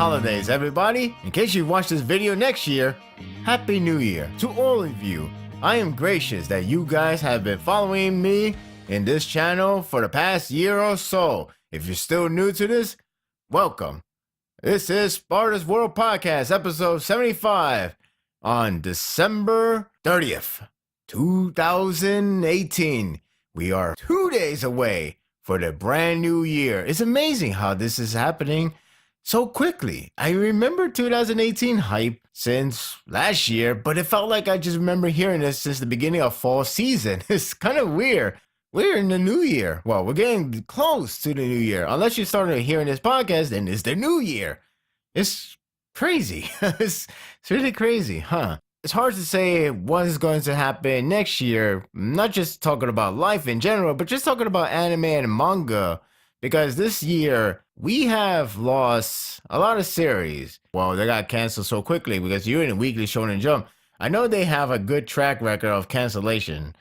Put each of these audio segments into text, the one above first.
holidays, everybody. In case you watch this video next year, Happy New Year to all of you. I am gracious that you guys have been following me in this channel for the past year or so. If you're still new to this, welcome. This is Sparda's World Podcast, episode 75, on December 30th, 2018. We are 2 days away for the brand new year. It's amazing how this is happening so quickly. I remember 2018 hype since last year, but it felt like I just remember hearing this since the beginning of fall season. It's kind of weird. We're in the new year. Well, we're getting close to the new year. Unless you started hearing this podcast, then it's the new year. It's crazy. it's really crazy, huh? It's hard to say what is going to happen next year, not just talking about life in general, but just talking about anime and manga, because this year we have lost a lot of series. Well, they got canceled so quickly because you're in a Weekly Shonen Jump. I know they have a good track record of cancellation.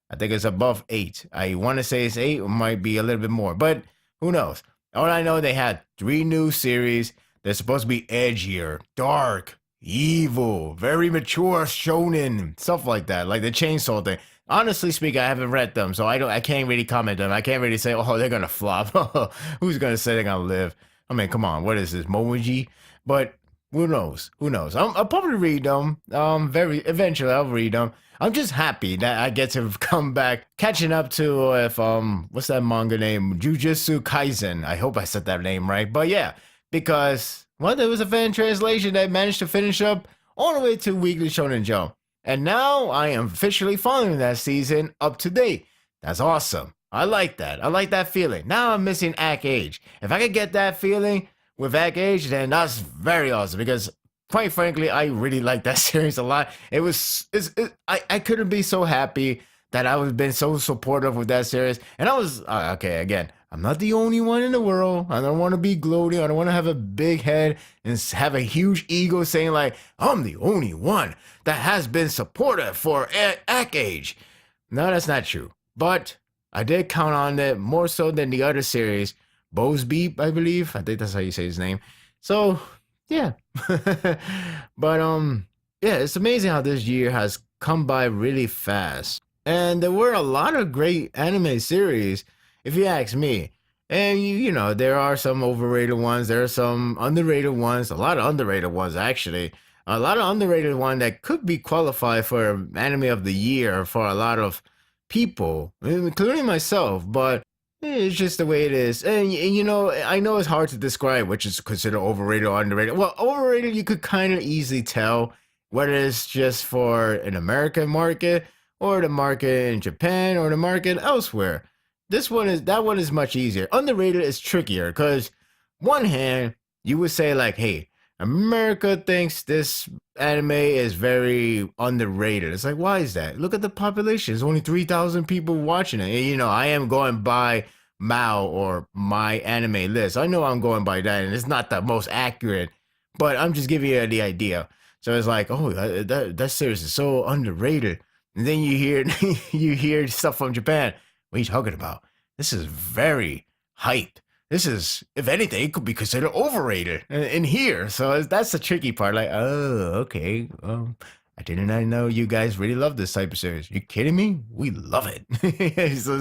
I think it's above 8. I want to say it's 8, or might be a little bit more, but who knows? All I know, they had 3 new series. They're supposed to be edgier, dark, evil, very mature shonen, stuff like that, like the Chainsaw thing. Honestly speaking, I haven't read them, so I can't really comment them. I can't really say, oh, they're gonna flop. Who's gonna say they're gonna live? I mean, come on, what is this, Momoji? But who knows? Who knows? I'll probably read them. Eventually I'll read them. I'm just happy that I get to come back, catching up to what's that manga name? Jujutsu Kaisen. I hope I said that name right. But yeah, because well, there was a fan translation that managed to finish up all the way to Weekly Shonen Jump. And now I am officially following that season up to date. That's awesome. I like that. I like that feeling. Now I'm missing Act Age. If I could get that feeling with Act Age, then that's very awesome. Because quite frankly, I really like that series a lot. I couldn't be so happy that I was been so supportive with that series. And I was, okay, again, I'm not the only one in the world. I don't want to be gloating. I don't want to have a big head and have a huge ego saying like, I'm the only one that has been supportive for Act Age. No, that's not true. But I did count on it more so than the other series. Bo's Beep, I believe. I think that's how you say his name. So, yeah. But, yeah, it's amazing how this year has come by really fast. And there were a lot of great anime series, if you ask me. And, you know, there are some overrated ones. There are some underrated ones. A lot of underrated ones, actually. A lot of underrated ones that could be qualified for Anime of the Year for a lot of people, including myself. But it's just the way it is. And you know, I know it's hard to describe which is considered overrated or underrated. Well, overrated, you could kind of easily tell whether it's just for an American market or the market in Japan or the market elsewhere. That one is much easier. Underrated is trickier because one hand, you would say like, hey, America thinks this anime is very underrated. It's like, why is that? Look at the population. There's only 3,000 people watching it. And, you know, I am going by Mao or my anime list. I know I'm going by that, and it's not the most accurate, but I'm just giving you the idea. So it's like, oh, that series is so underrated. And then you hear stuff from Japan. What are you talking about? This is very hyped. This is, if anything, it could be considered overrated in here. So that's the tricky part. Like, oh, okay. I didn't know you guys really love this type of series. You kidding me? We love it. So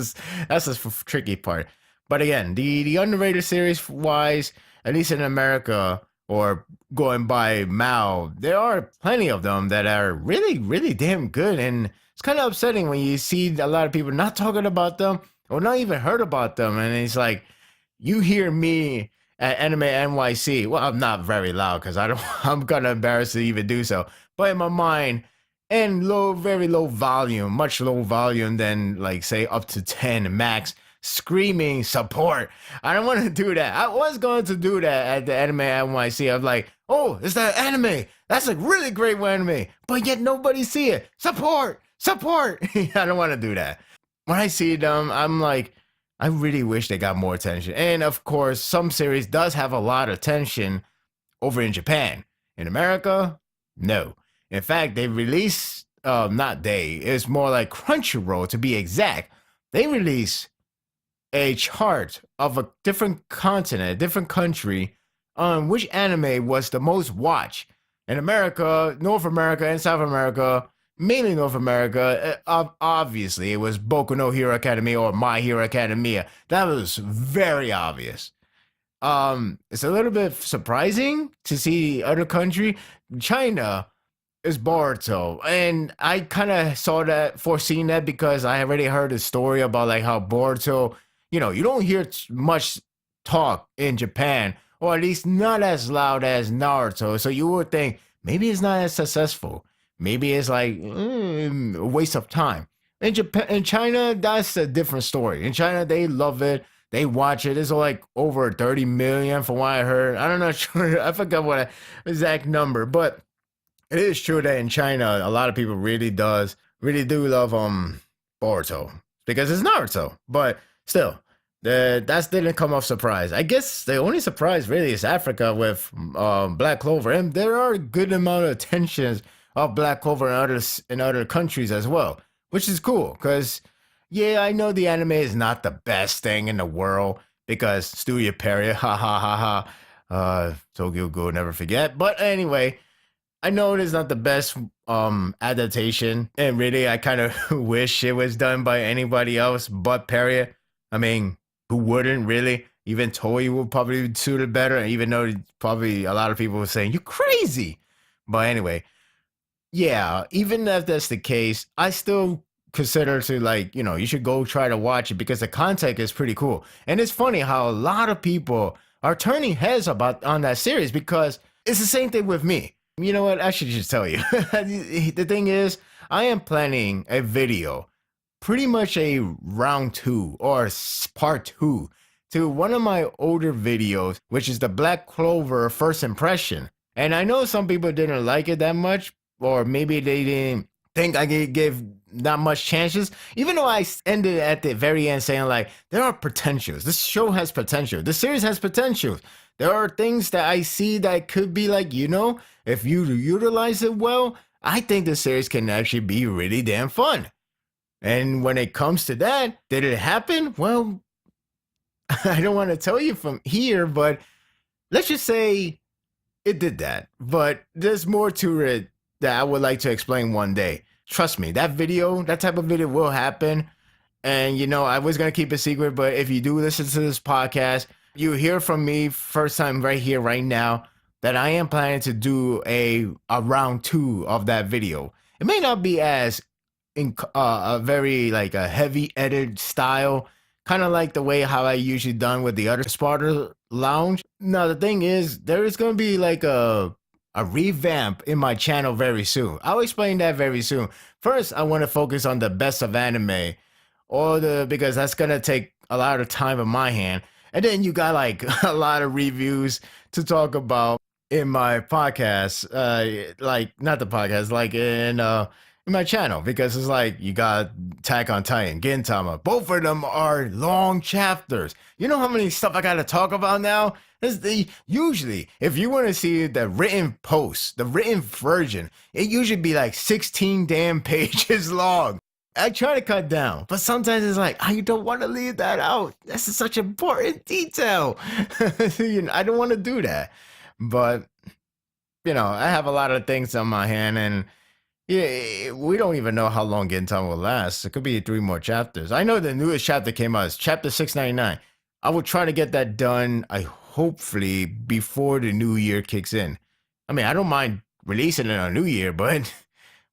that's the tricky part. But again, the underrated series wise, at least in America, or going by Mao, there are plenty of them that are really, really damn good. And it's kind of upsetting when you see a lot of people not talking about them or not even heard about them. And it's like, you hear me at Anime NYC. Well, I'm not very loud because I'm kind of embarrassed to even do so. But in my mind, and very low volume, much low volume than like say up to 10 max, screaming support. I don't want to do that. I was going to do that at the Anime NYC. I'm like, oh, it's that anime. That's a really great anime. But yet nobody see it. Support. I don't want to do that. When I see them, I'm like, I really wish they got more attention. And of course, some series does have a lot of attention over in Japan. In America, no. In fact, they release, it's more like Crunchyroll to be exact. They release a chart of a different continent, a different country on which anime was the most watched in America, North America, and South America. Mainly North America. Obviously, it was Boku no Hero Academia or My Hero Academia. That was very obvious. It's a little bit surprising to see other country. China is Boruto, and I kind of saw that, foreseen that because I already heard a story about like how Boruto, you don't hear much talk in Japan, or at least not as loud as Naruto. So you would think maybe it's not as successful. Maybe it's like a waste of time. In Japan, in China, that's a different story. In China, they love it. They watch it. It's like over 30 million from what I heard. I don't know. Sure. I forgot what exact number, but it is true that in China, a lot of people really do love Boruto because it's Naruto. But still, that didn't come off surprise. I guess the only surprise really is Africa with Black Clover, and there are a good amount of tensions of Black Clover in other countries as well, which is cool because yeah, I know the anime is not the best thing in the world because Studio Perry, ha ha ha ha, Tokyo Ghoul, never forget. But anyway, I know it is not the best adaptation, and really, I kind of wish it was done by anybody else but Perry. I mean, who wouldn't really? Even Toei would probably suit it better, even though probably a lot of people were saying you're crazy. But anyway, yeah, even if that's the case, I still consider to like, you should go try to watch it because the content is pretty cool. And it's funny how a lot of people are turning heads about on that series because it's the same thing with me. You know what? I should just tell you. The thing is, I am planning a video, pretty much a round two or part two to one of my older videos, which is the Black Clover first impression. And I know some people didn't like it that much, or maybe they didn't think I could give not much chances, even though I ended at the very end saying like, there are potentials. This show has potential. This series has potential. There are things that I see that could be like, if you utilize it well, I think the series can actually be really damn fun. And when it comes to that, did it happen? Well, I don't want to tell you from here, but let's just say it did that. But there's more to it that I would like to explain one day. Trust me, that type of video will happen. And, I was going to keep it secret, but if you do listen to this podcast, you hear from me first time right here, right now, that I am planning to do a round two of that video. It may not be as in a very like a heavy edit style, kind of like the way how I usually done with the other Sparda Lounge. Now the thing is, there is going to be like a revamp in my channel very soon. I'll explain that very soon. First, I want to focus on the best of anime, because that's gonna take a lot of time in my hand. And then you got like a lot of reviews to talk about in my podcast, like not the podcast, like in my channel, because it's like you got Attack on Titan, Gintama. Both of them are long chapters. You know how many stuff I got to talk about now? Usually, if you want to see the written post, the written version, it usually be like 16 damn pages long. I try to cut down, but sometimes it's like, I don't want to leave that out. That's such important detail. I don't want to do that. But, I have a lot of things on my hand, and yeah, we don't even know how long Gintama will last. It could be 3 more chapters. I know the newest chapter came out. It's chapter 699. I will try to get that done, hopefully, before the new year kicks in. I mean, I don't mind releasing it on New Year, but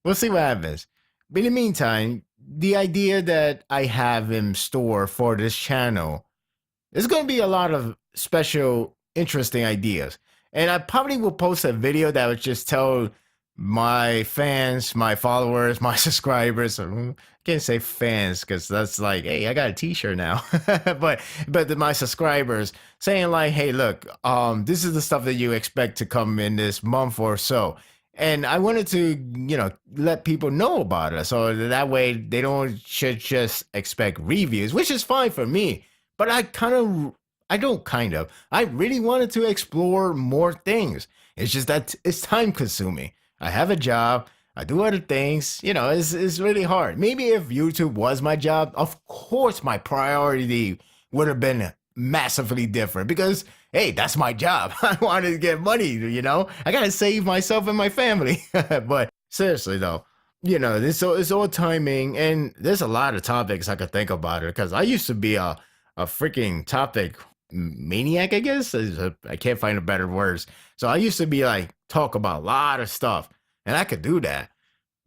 we'll see what happens. But in the meantime, the idea that I have in store for this channel is going to be a lot of special, interesting ideas. And I probably will post a video that would just tell my fans, my followers, my subscribers. I can't say fans because that's like, hey, I got a t-shirt now. but my subscribers saying like, hey, look, this is the stuff that you expect to come in this month or so. And I wanted to, let people know about it. So that way they should just expect reviews, which is fine for me. But I really wanted to explore more things. It's just that it's time consuming. I have a job. I do other things. It's really hard. Maybe if YouTube was my job, of course my priority would have been massively different because hey, that's my job. I wanted to get money, I gotta save myself and my family. But seriously though, it's all timing, and there's a lot of topics I could think about it because I used to be a freaking topic maniac, I guess. I can't find a better words. So I used to be like talk about a lot of stuff, and I could do that.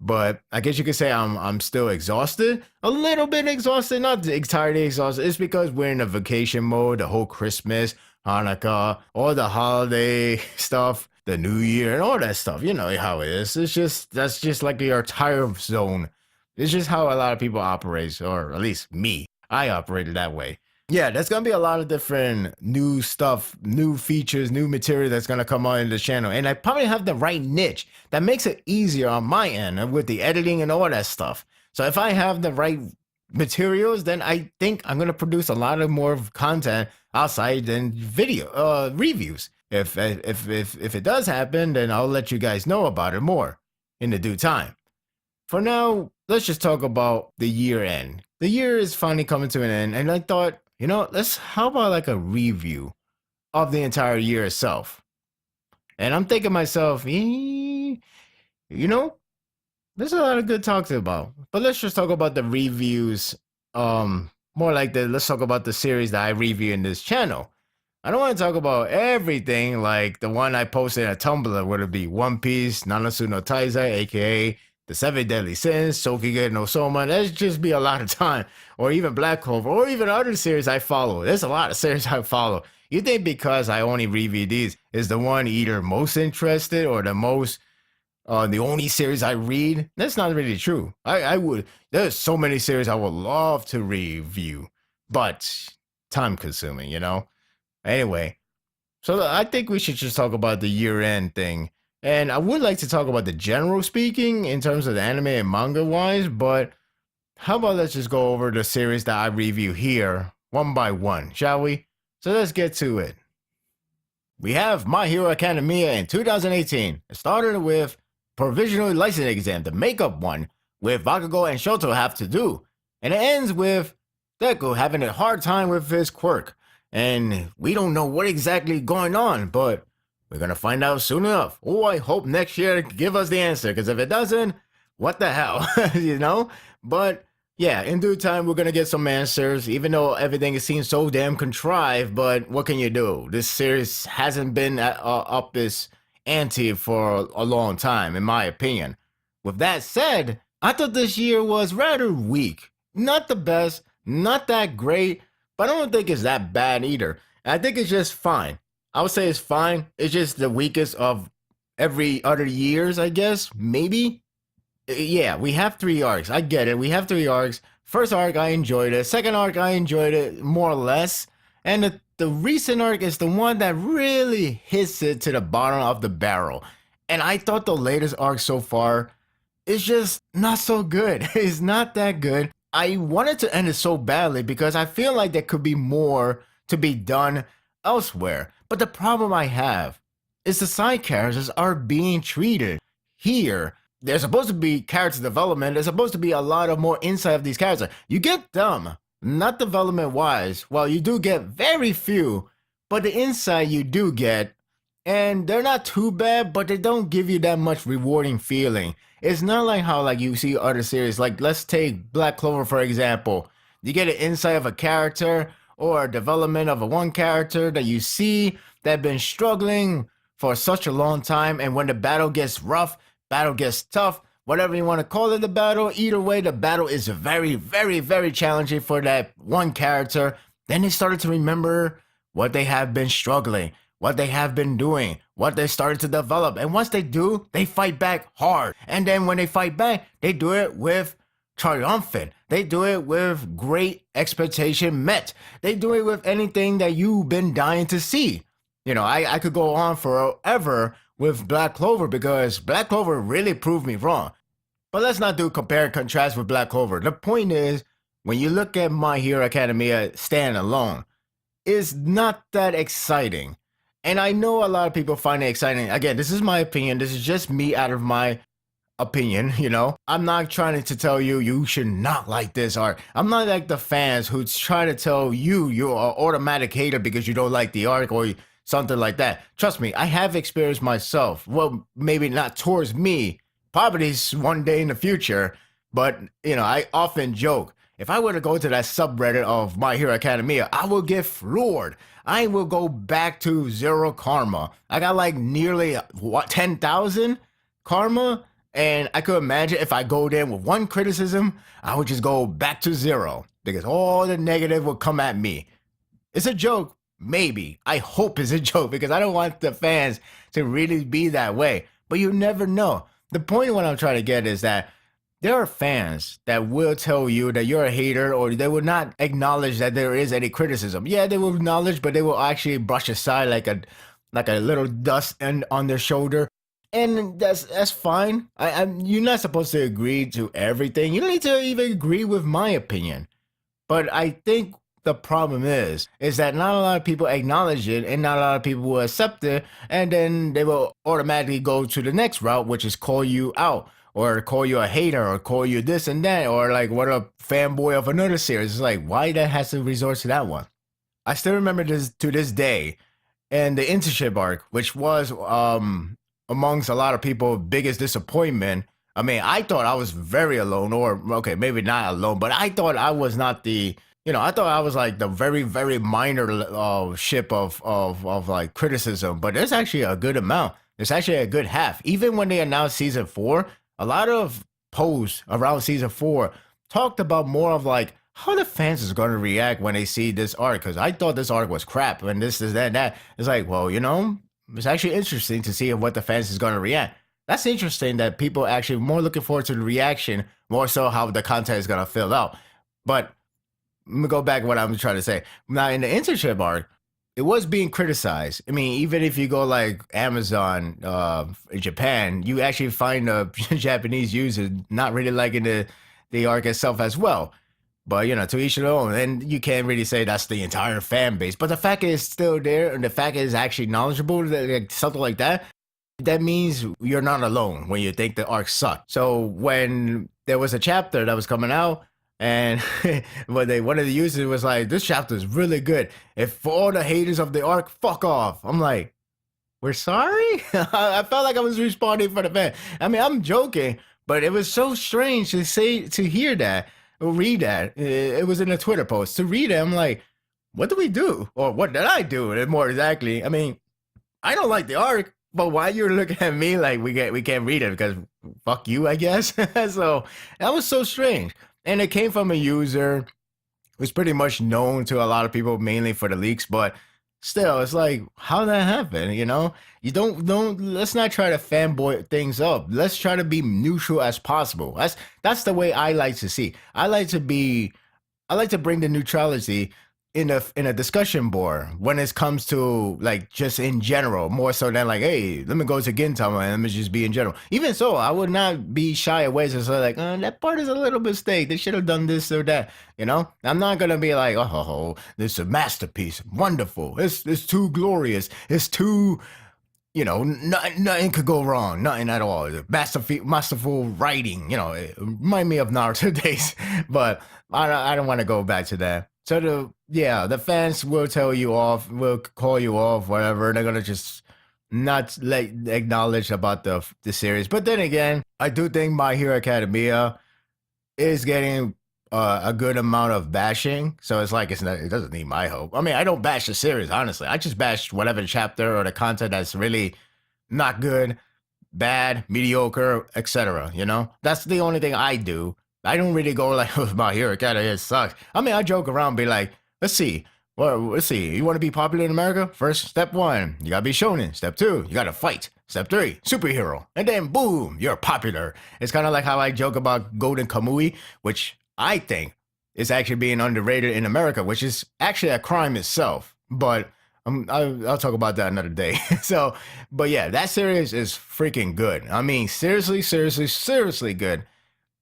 But I guess you could say I'm still exhausted, a little bit exhausted, not entirely exhausted. It's because we're in a vacation mode, the whole Christmas, Hanukkah, all the holiday stuff, the New Year, and all that stuff. You know how it is. That's just like your time zone. It's just how a lot of people operate, or at least me. I operated that way. Yeah, there's gonna be a lot of different new stuff, new features, new material that's gonna come on in the channel. And I probably have the right niche that makes it easier on my end with the editing and all that stuff. So if I have the right materials, then I think I'm gonna produce a lot of more content outside than video reviews. If it does happen, then I'll let you guys know about it more in the due time. For now, let's just talk about the year end. The year is finally coming to an end, and I thought, how about like a review of the entire year itself? And I'm thinking myself, there's a lot of good talks about, but let's just talk about the reviews. More like let's talk about the series that I review in this channel. I don't want to talk about everything like the one I posted at Tumblr, whether it be One Piece, Nanasu no Taizai, aka The Seven Deadly Sins, Sokige no Soma. That'd just be a lot of time. Or even Black Clover, or even other series I follow. There's a lot of series I follow. You think because I only review these is the one either most interested or the only series I read? That's not really true. There's so many series I would love to review, but time consuming, Anyway, so I think we should just talk about the year-end thing. And I would like to talk about the general speaking in terms of the anime and manga wise, but how about let's just go over the series that I review here one by one, shall we? So let's get to it. We have My Hero Academia in 2018. It started with provisional license exam, the makeup one, with Bakugo and Shoto have to do. And it ends with Deku having a hard time with his quirk. And we don't know what exactly going on, but we're going to find out soon enough. Oh, I hope next year give us the answer, because if it doesn't, what the hell, But yeah, in due time, we're going to get some answers, even though everything seems so damn contrived, but what can you do? This series hasn't been up this ante for a long time, in my opinion. With that said, I thought this year was rather weak. Not the best, not that great, but I don't think it's that bad either. I think it's just fine. I would say it's fine. It's just the weakest of every other years, I guess. Maybe. Yeah, we have 3 arcs. I get it. We have 3 arcs. First arc, I enjoyed it. Second arc, I enjoyed it more or less. And the recent arc is the one that really hits it to the bottom of the barrel. And I thought the latest arc so far is just not so good. It's not that good. I wanted to end it so badly because I feel like there could be more to be done elsewhere. But the problem I have is the side characters are being treated here. There's supposed to be character development. There's supposed to be a lot of more insight of these characters. You get them, not development wise. Well, you do get very few, but the insight you do get, and they're not too bad, but they don't give you that much rewarding feeling. It's not like how you see other series. Like, let's take Black Clover, for example. You get an insight of a character or a development of one character that you see that been struggling for such a long time, and when the battle gets rough, battle gets tough, whatever you want to call it, the battle, either way, the battle is very, very, very challenging for that one character. Then they started to remember what they have been struggling, what they have been doing, what they started to develop. And once they do, they fight back hard. And then when they fight back, they do it with triumphant. They do it with great expectation met. They do it with anything that you've been dying to see. I could go on forever with Black Clover because Black Clover really proved me wrong. But let's not do compare and contrast with Black Clover. The point is, when you look at My Hero Academia stand alone, it's not that exciting. And I know a lot of people find it exciting. Again, this is my opinion. This is just me out of my opinion, I'm not trying to tell you should not like this art. I'm not like the fans who try to tell you're an automatic hater because you don't like the arc, or something like that. Trust me, I have experienced myself. Well, maybe not towards me, probably one day in the future, but I often joke. If I were to go to that subreddit of My Hero Academia, I will get floored. I will go back to zero karma. I got like nearly 10,000 karma, and I could imagine if I go there with one criticism, I would just go back to zero because all the negative will come at me. It's a joke, maybe. I hope it's a joke because I don't want the fans to really be that way. But you never know. The point of what I'm trying to get is that there are fans that will tell you that you're a hater, or they will not acknowledge that there is any criticism. Yeah, they will acknowledge, but they will actually brush aside like a little dust on their shoulder. And that's fine. You're not supposed to agree to everything. You don't need to even agree with my opinion. But I think the problem is that not a lot of people acknowledge it, and not a lot of people will accept it, and then they will automatically go to the next route, which is call you out, or call you a hater, or call you this and that, or like what a fanboy of another series. It's like, why that has to resort to that one? I still remember this to this day, and the internship arc, which was amongst a lot of people biggest disappointment. I mean, I thought I was very alone, or okay, maybe not alone, but I thought I was not the I thought I was like the very, very minor ship of like criticism, but there's actually a good amount. There's actually a good half. Even when they announced season 4, a lot of posts around season 4 talked about more of like how the fans is going to react when they see this arc. Because I thought this arc was crap, and this is that and that. It's like, well, it's actually interesting to see what the fans is going to react. That's interesting that people actually more looking forward to the reaction, more so how the content is going to fill out. But let me go back to what I'm trying to say. Now, in the internship arc, it was being criticized. I mean, even if you go like Amazon in Japan, you actually find Japanese users not really liking the arc itself as well. But, to each their own. And you can't really say that's the entire fan base. But the fact is still there, and the fact is actually knowledgeable, like something like that, that means you're not alone when you think the arc sucked. So when there was a chapter that was coming out, and one of the users was like, this chapter is really good. If for all the haters of the arc, fuck off. I'm like, we're sorry? I felt like I was responding for the fan. I mean, I'm joking, but it was so strange to hear that, or read that. It was in a Twitter post. To read it, I'm like, what do we do? Or what did I do? More exactly. I mean, I don't like the arc, but why you're looking at me like we can't read it because fuck you, I guess. So that was so strange. And it came from a user who's pretty much known to a lot of people, mainly for the leaks, but still, it's like, how that happen, You don't, let's not try to fanboy things up. Let's try to be neutral as possible. That's the way I like to see. I like to bring the neutrality in a discussion board when it comes to like just in general, more so than like, hey, let me go to Gintama and let me just be in general. Even so, I would not be shy away to say like, that part is a little mistake. They should have done this or that. I'm not gonna be like, oh, this is a masterpiece, wonderful. It's too glorious. It's too. Nothing could go wrong. Nothing at all. Masterful writing. It remind me of Naruto days, but I don't want to go back to that. So the fans will tell you off, will call you off, whatever. They're gonna just not acknowledge about the series. But then again, I do think My Hero Academia is getting a good amount of bashing. So it's like it doesn't need my hope. I mean, I don't bash the series, honestly. I just bash whatever chapter or the content that's really not good, bad, mediocre, etc. That's the only thing I do. I don't really go like, oh, My Hero Academia sucks. I mean, I joke around, be like, let's see. Well, let's see. You want to be popular in America? First, step 1, you got to be shonen. Step 2, you got to fight. Step 3, superhero. And then, boom, you're popular. It's kind of like how I joke about Golden Kamui, which I think is actually being underrated in America, which is actually a crime itself. But I'll talk about that another day. But yeah, that series is freaking good. I mean, seriously, seriously, seriously good.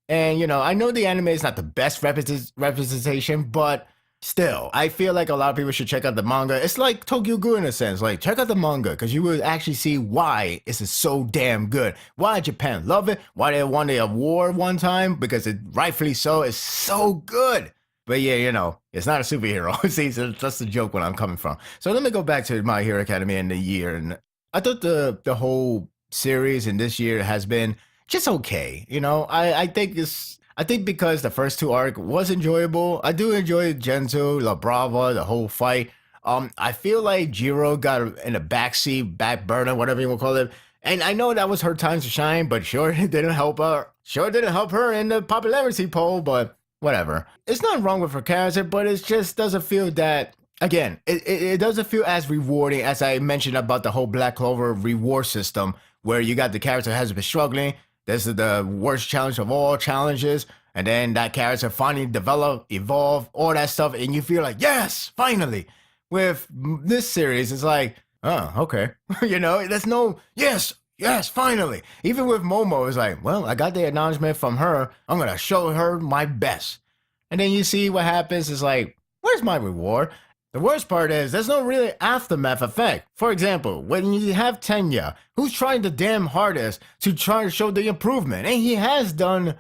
And, I know the anime is not the best representation, but still, I feel like a lot of people should check out the manga. It's like Tokyo Ghoul in a sense. Like, check out the manga, because you will actually see why this is so damn good. Why Japan love it. Why they won the award one time, because it rightfully so is so good. But yeah, it's not a superhero. See, so that's the joke when I'm coming from. So let me go back to My Hero Academia in the year, and I thought the whole series in this year has been just okay. I think because the first two arc was enjoyable. I do enjoy Genzo, La Brava, the whole fight. I feel like Jiro got in a backseat, back burner, whatever you want to call it. And I know that was her time to shine, but sure it didn't help her. Sure didn't help her in the popularity poll, but whatever. It's not wrong with her character, but it just doesn't feel that. Again, it doesn't feel as rewarding as I mentioned about the whole Black Clover reward system, where you got the character who has been struggling. This is the worst challenge of all challenges, and then that character finally develop, evolve, all that stuff, and you feel like yes, finally. With this series, it's like, oh, okay, there's no yes, finally. Even with Momo, it's like, well, I got the acknowledgement from her. I'm gonna show her my best. And then you see what happens. It's like, where's my reward? The worst part is there's no really aftermath effect. For example, when you have Tenya, who's trying the damn hardest to try to show the improvement, and he has done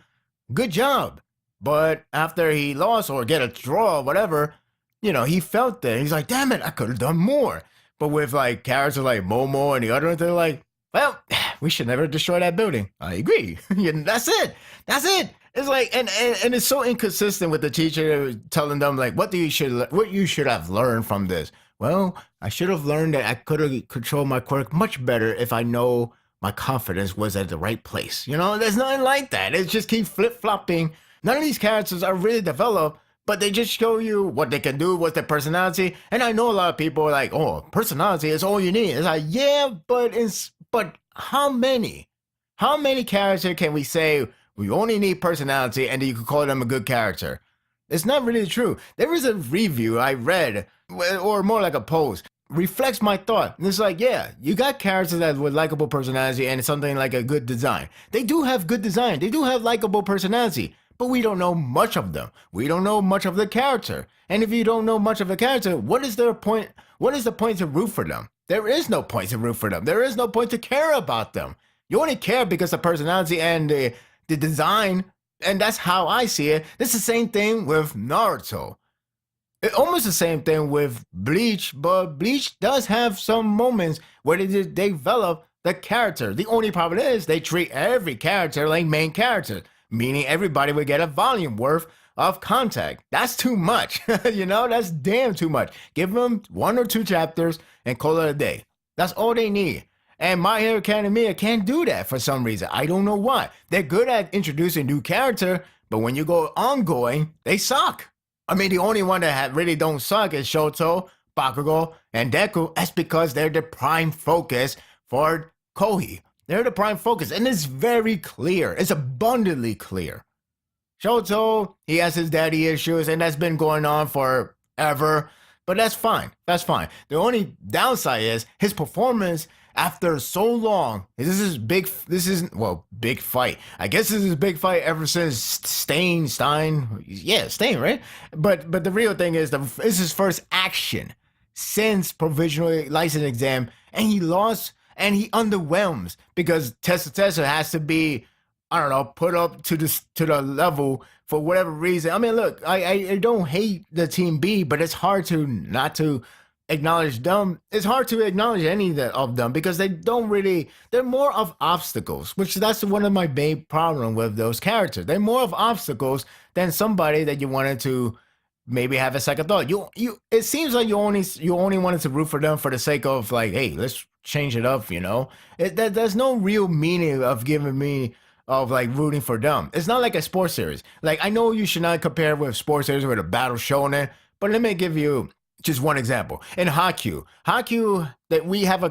good job. But after he lost or get a draw or whatever, he felt that. He's like, damn it, I could have done more. But with like characters like Momo and the other, they're like, well, we should never destroy that building. I agree. That's it. That's it. It's like, and it's so inconsistent with the teacher telling them like, what you should have learned from this. Well, I should have learned that I could have controlled my quirk much better if I know my confidence was at the right place. There's nothing like that. It just keeps flip flopping. None of these characters are really developed, but they just show you what they can do, what's their personality. And I know a lot of people are like, oh, personality is all you need. It's like, yeah, but how many? How many characters can we say we only need personality and you can call them a good character? It's not really true. There is a review I read, or more like a post, reflects my thought. And it's like, yeah, you got characters that with likable personality and something like a good design. They do have good design. They do have likable personality. But we don't know much of them. We don't know much of the character. And if you don't know much of the character, what is their point? What is the point to root for them? There is no point to root for them. There is no point to care about them. You only care because of personality and the design. And that's how I see it. It's the same thing with Naruto. Almost the same thing with Bleach, but Bleach does have some moments where they develop the character. The only problem is they treat every character like main character, meaning everybody would get a volume worth of contact. That's too much. That's damn too much. Give them 1 or 2 chapters and call it a day. That's all they need. And My Hero Academia can't do that for some reason. I don't know why. They're good at introducing new character, but when you go ongoing, they suck. I mean, the only one that really don't suck is Shoto, Bakugo, and Deku. That's because they're the prime focus for Kohi. They're the prime focus, and it's very clear. It's abundantly clear. Shoto, he has his daddy issues, and that's been going on forever. But that's fine. That's fine. The only downside is his performance after so long. This is big fight. I guess this is big fight ever since Stein. Yeah, Stein, right? But the real thing is this is his first action since provisional license exam, and he lost, and he underwhelms because Tessa has to be, I don't know, put up to the level for whatever reason. I mean, look, I don't hate the Team B, but it's hard to not to acknowledge them. It's hard to acknowledge any of them because they're more of obstacles, which that's one of my main problem with those characters. They're more of obstacles than somebody that you wanted to maybe have a second thought. It seems like you only wanted to root for them for the sake of like, hey, let's change it up, there's no real meaning of giving me of like rooting for them. It's not like a sports series. Like, I know you should not compare with sports series with a battle shonen, but let me give you just one example. In Haikyuu, that we have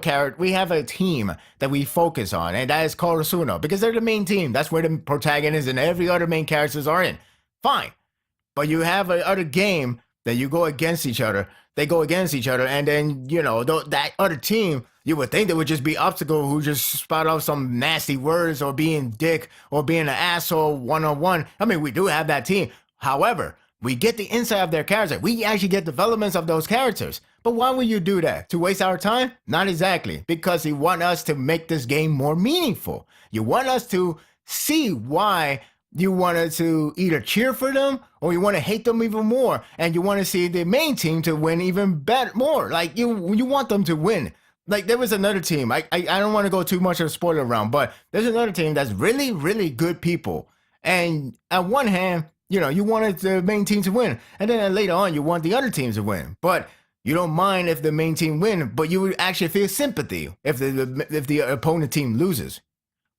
a team that we focus on, and that is called Asuno, because they're the main team. That's where the protagonists and every other main characters are in. Fine. But you have another game that you go against each other. They go against each other, and then, that other team, you would think they would just be obstacle who just spout out some nasty words or being dick or being an asshole one-on-one. I mean, we do have that team. However, we get the inside of their character. We actually get developments of those characters. But why would you do that? To waste our time? Not exactly. Because you want us to make this game more meaningful. You want us to see why You wanted to either cheer for them or you want to hate them even more, and you want to see the main team to win even better more. Like you want them to win. Like there was another team. I don't want to go too much of a spoiler around, but there's another team that's really really good people. And at one hand, you wanted the main team to win, and then later on you want the other teams to win. But you don't mind if the main team win, but you would actually feel sympathy if the opponent team loses.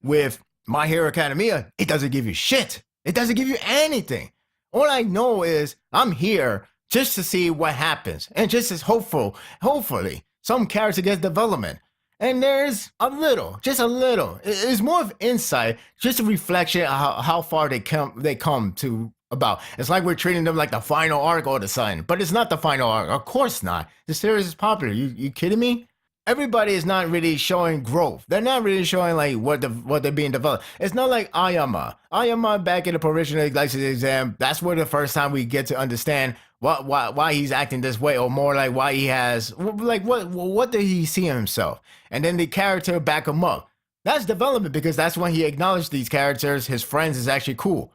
With My Hero Academia, it doesn't give you shit. It doesn't give you anything. All I know is I'm here just to see what happens, and just as hopefully, some character gets development. And there's a little, just a little. It's more of insight, just a reflection of how far they come to about. It's like we're treating them like the final arc all of a sudden, but it's not the final arc. Of course not. The series is popular. You kidding me? Everybody is not really showing growth. They're not really showing like what they're being developed. It's not like Ayama. Ayama back in the provisional license exam. That's where the first time we get to understand why he's acting this way, or more like why he has like what did he see in himself, and then the character back him up. That's development because that's when he acknowledged these characters, his friends is actually cool.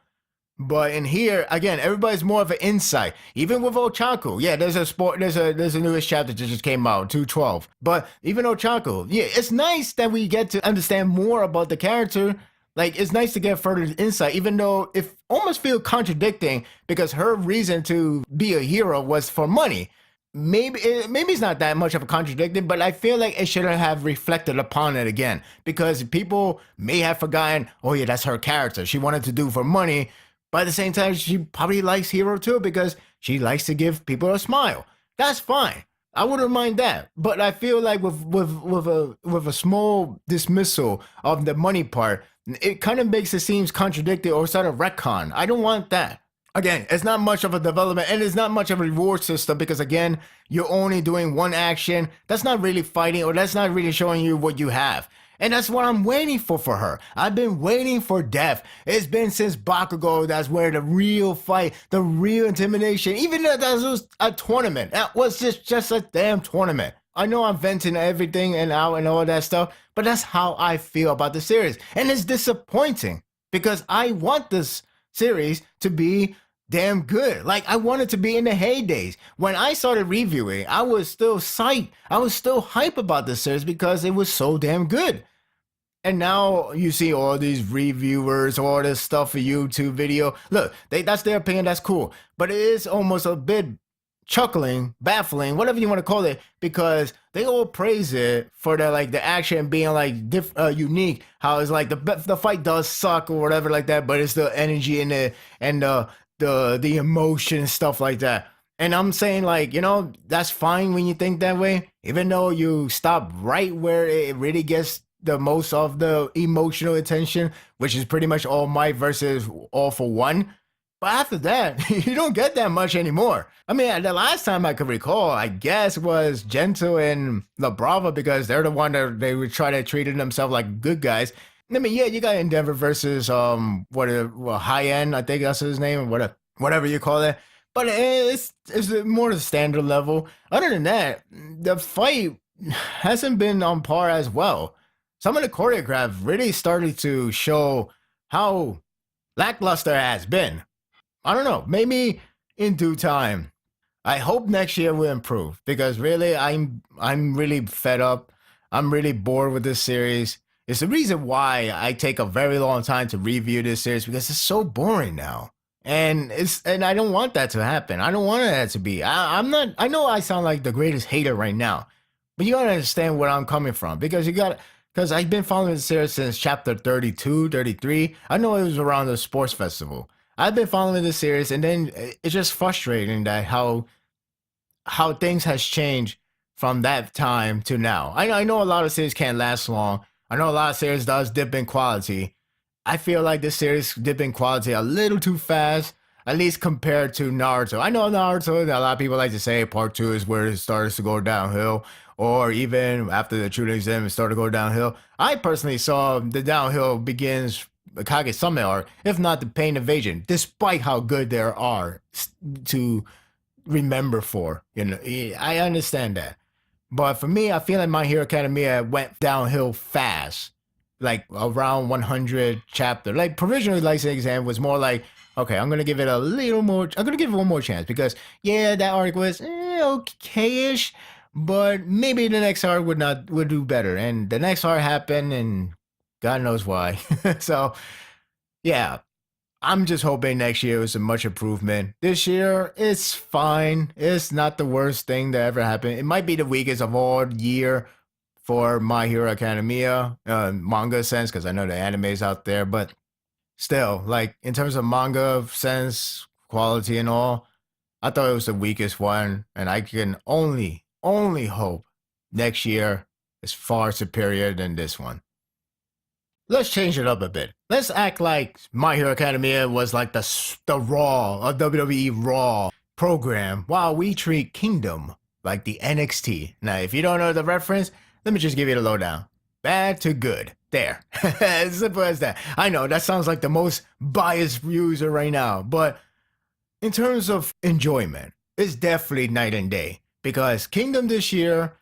But in here, again, everybody's more of an insight. Even with Ochaku, yeah, there's a newest chapter that just came out, 212. But even Ochaku, yeah, it's nice that we get to understand more about the character. Like it's nice to get further insight, even though it almost feels contradicting because her reason to be a hero was for money. Maybe it's not that much of a contradiction, but I feel like it shouldn't have reflected upon it again because people may have forgotten. Oh yeah, that's her character. She wanted to do for money, but at the same time, she probably likes Hero too because she likes to give people a smile. That's fine. I wouldn't mind that. But I feel like with a small dismissal of the money part, it kind of makes it seems contradictory or sort of retcon. I don't want that. Again, it's not much of a development and it's not much of a reward system because again, you're only doing one action. That's not really fighting or that's not really showing you what you have. And that's what I'm waiting for her. I've been waiting for death. It's been since Bakugo. That's where the real fight, the real intimidation, even though that was a tournament. That was just a damn tournament. I know I'm venting everything and out and all that stuff, but that's how I feel about the series. And it's disappointing because I want this series to be damn good. Like I wanted to be in the heydays. When I started reviewing, I was still psyched. I was still hype about this series because it was so damn good. And now you see all these reviewers, all this stuff for YouTube video. Look, that's their opinion. That's cool, but it is almost a bit chuckling, baffling, whatever you want to call it, because they all praise it for the action being like unique. How it's like the fight does suck or whatever like that, but it's the energy in it and the emotion and stuff like that. And I'm saying like that's fine when you think that way, even though you stop right where it really gets the most of the emotional attention, which is pretty much All Might versus All for One. But after that, you don't get that much anymore. I mean, the last time I could recall, I guess, was Gentle and La Brava because they're the one that they were trying to treat themselves like good guys. I mean, yeah, you got Endeavor versus High End, I think that's his name, or whatever you call it. But it's more the standard level. Other than that, the fight hasn't been on par as well. Some of the choreograph really started to show how lackluster it has been. I don't know, maybe in due time. I hope next year will improve because really I'm really fed up. I'm really bored with this series. It's the reason why I take a very long time to review this series because it's so boring now. And I don't want that to happen. I don't want that to be. I'm not. I know I sound like the greatest hater right now, but you gotta understand where I'm coming from because I've been following the series since chapter 32, 33. I know it was around the sports festival. I've been following this series, and then it's just frustrating that how things has changed from that time to now. I know a lot of series can't last long. I know a lot of series does dip in quality. I feel like this series dip in quality a little too fast, at least compared to Naruto. I know Naruto, a lot of people like to say part 2 is where it starts to go downhill, or even after the True Exam it started to go downhill. I personally saw the downhill begins Kage Summit arc, if not the Pain Invasion, despite how good there are to remember for. I understand that. But for me, I feel like My Hero Academia went downhill fast. like around 100 chapter. Like provisionally licensed exam was more like, okay, I'm gonna give it a little more. I'm gonna give it one more chance because yeah, that arc was okay-ish, but maybe the next arc would do better. And the next arc happened, and God knows why. So yeah, I'm just hoping next year is a much improvement. This year, it's fine. It's not the worst thing that ever happened. It might be the weakest of all year for My Hero Academia manga sense because I know the anime is out there, but still, like in terms of manga sense, quality and all, I thought it was the weakest one, and I can only hope next year is far superior than this one. Let's change it up a bit. Let's act like My Hero Academia was like the Raw, a WWE Raw program, while we treat Kingdom like the NXT. Now, if you don't know the reference, let me just give you the lowdown. Bad to good. There. As simple as that. I know that sounds like the most biased user right now, but in terms of enjoyment, it's definitely night and day because Kingdom this year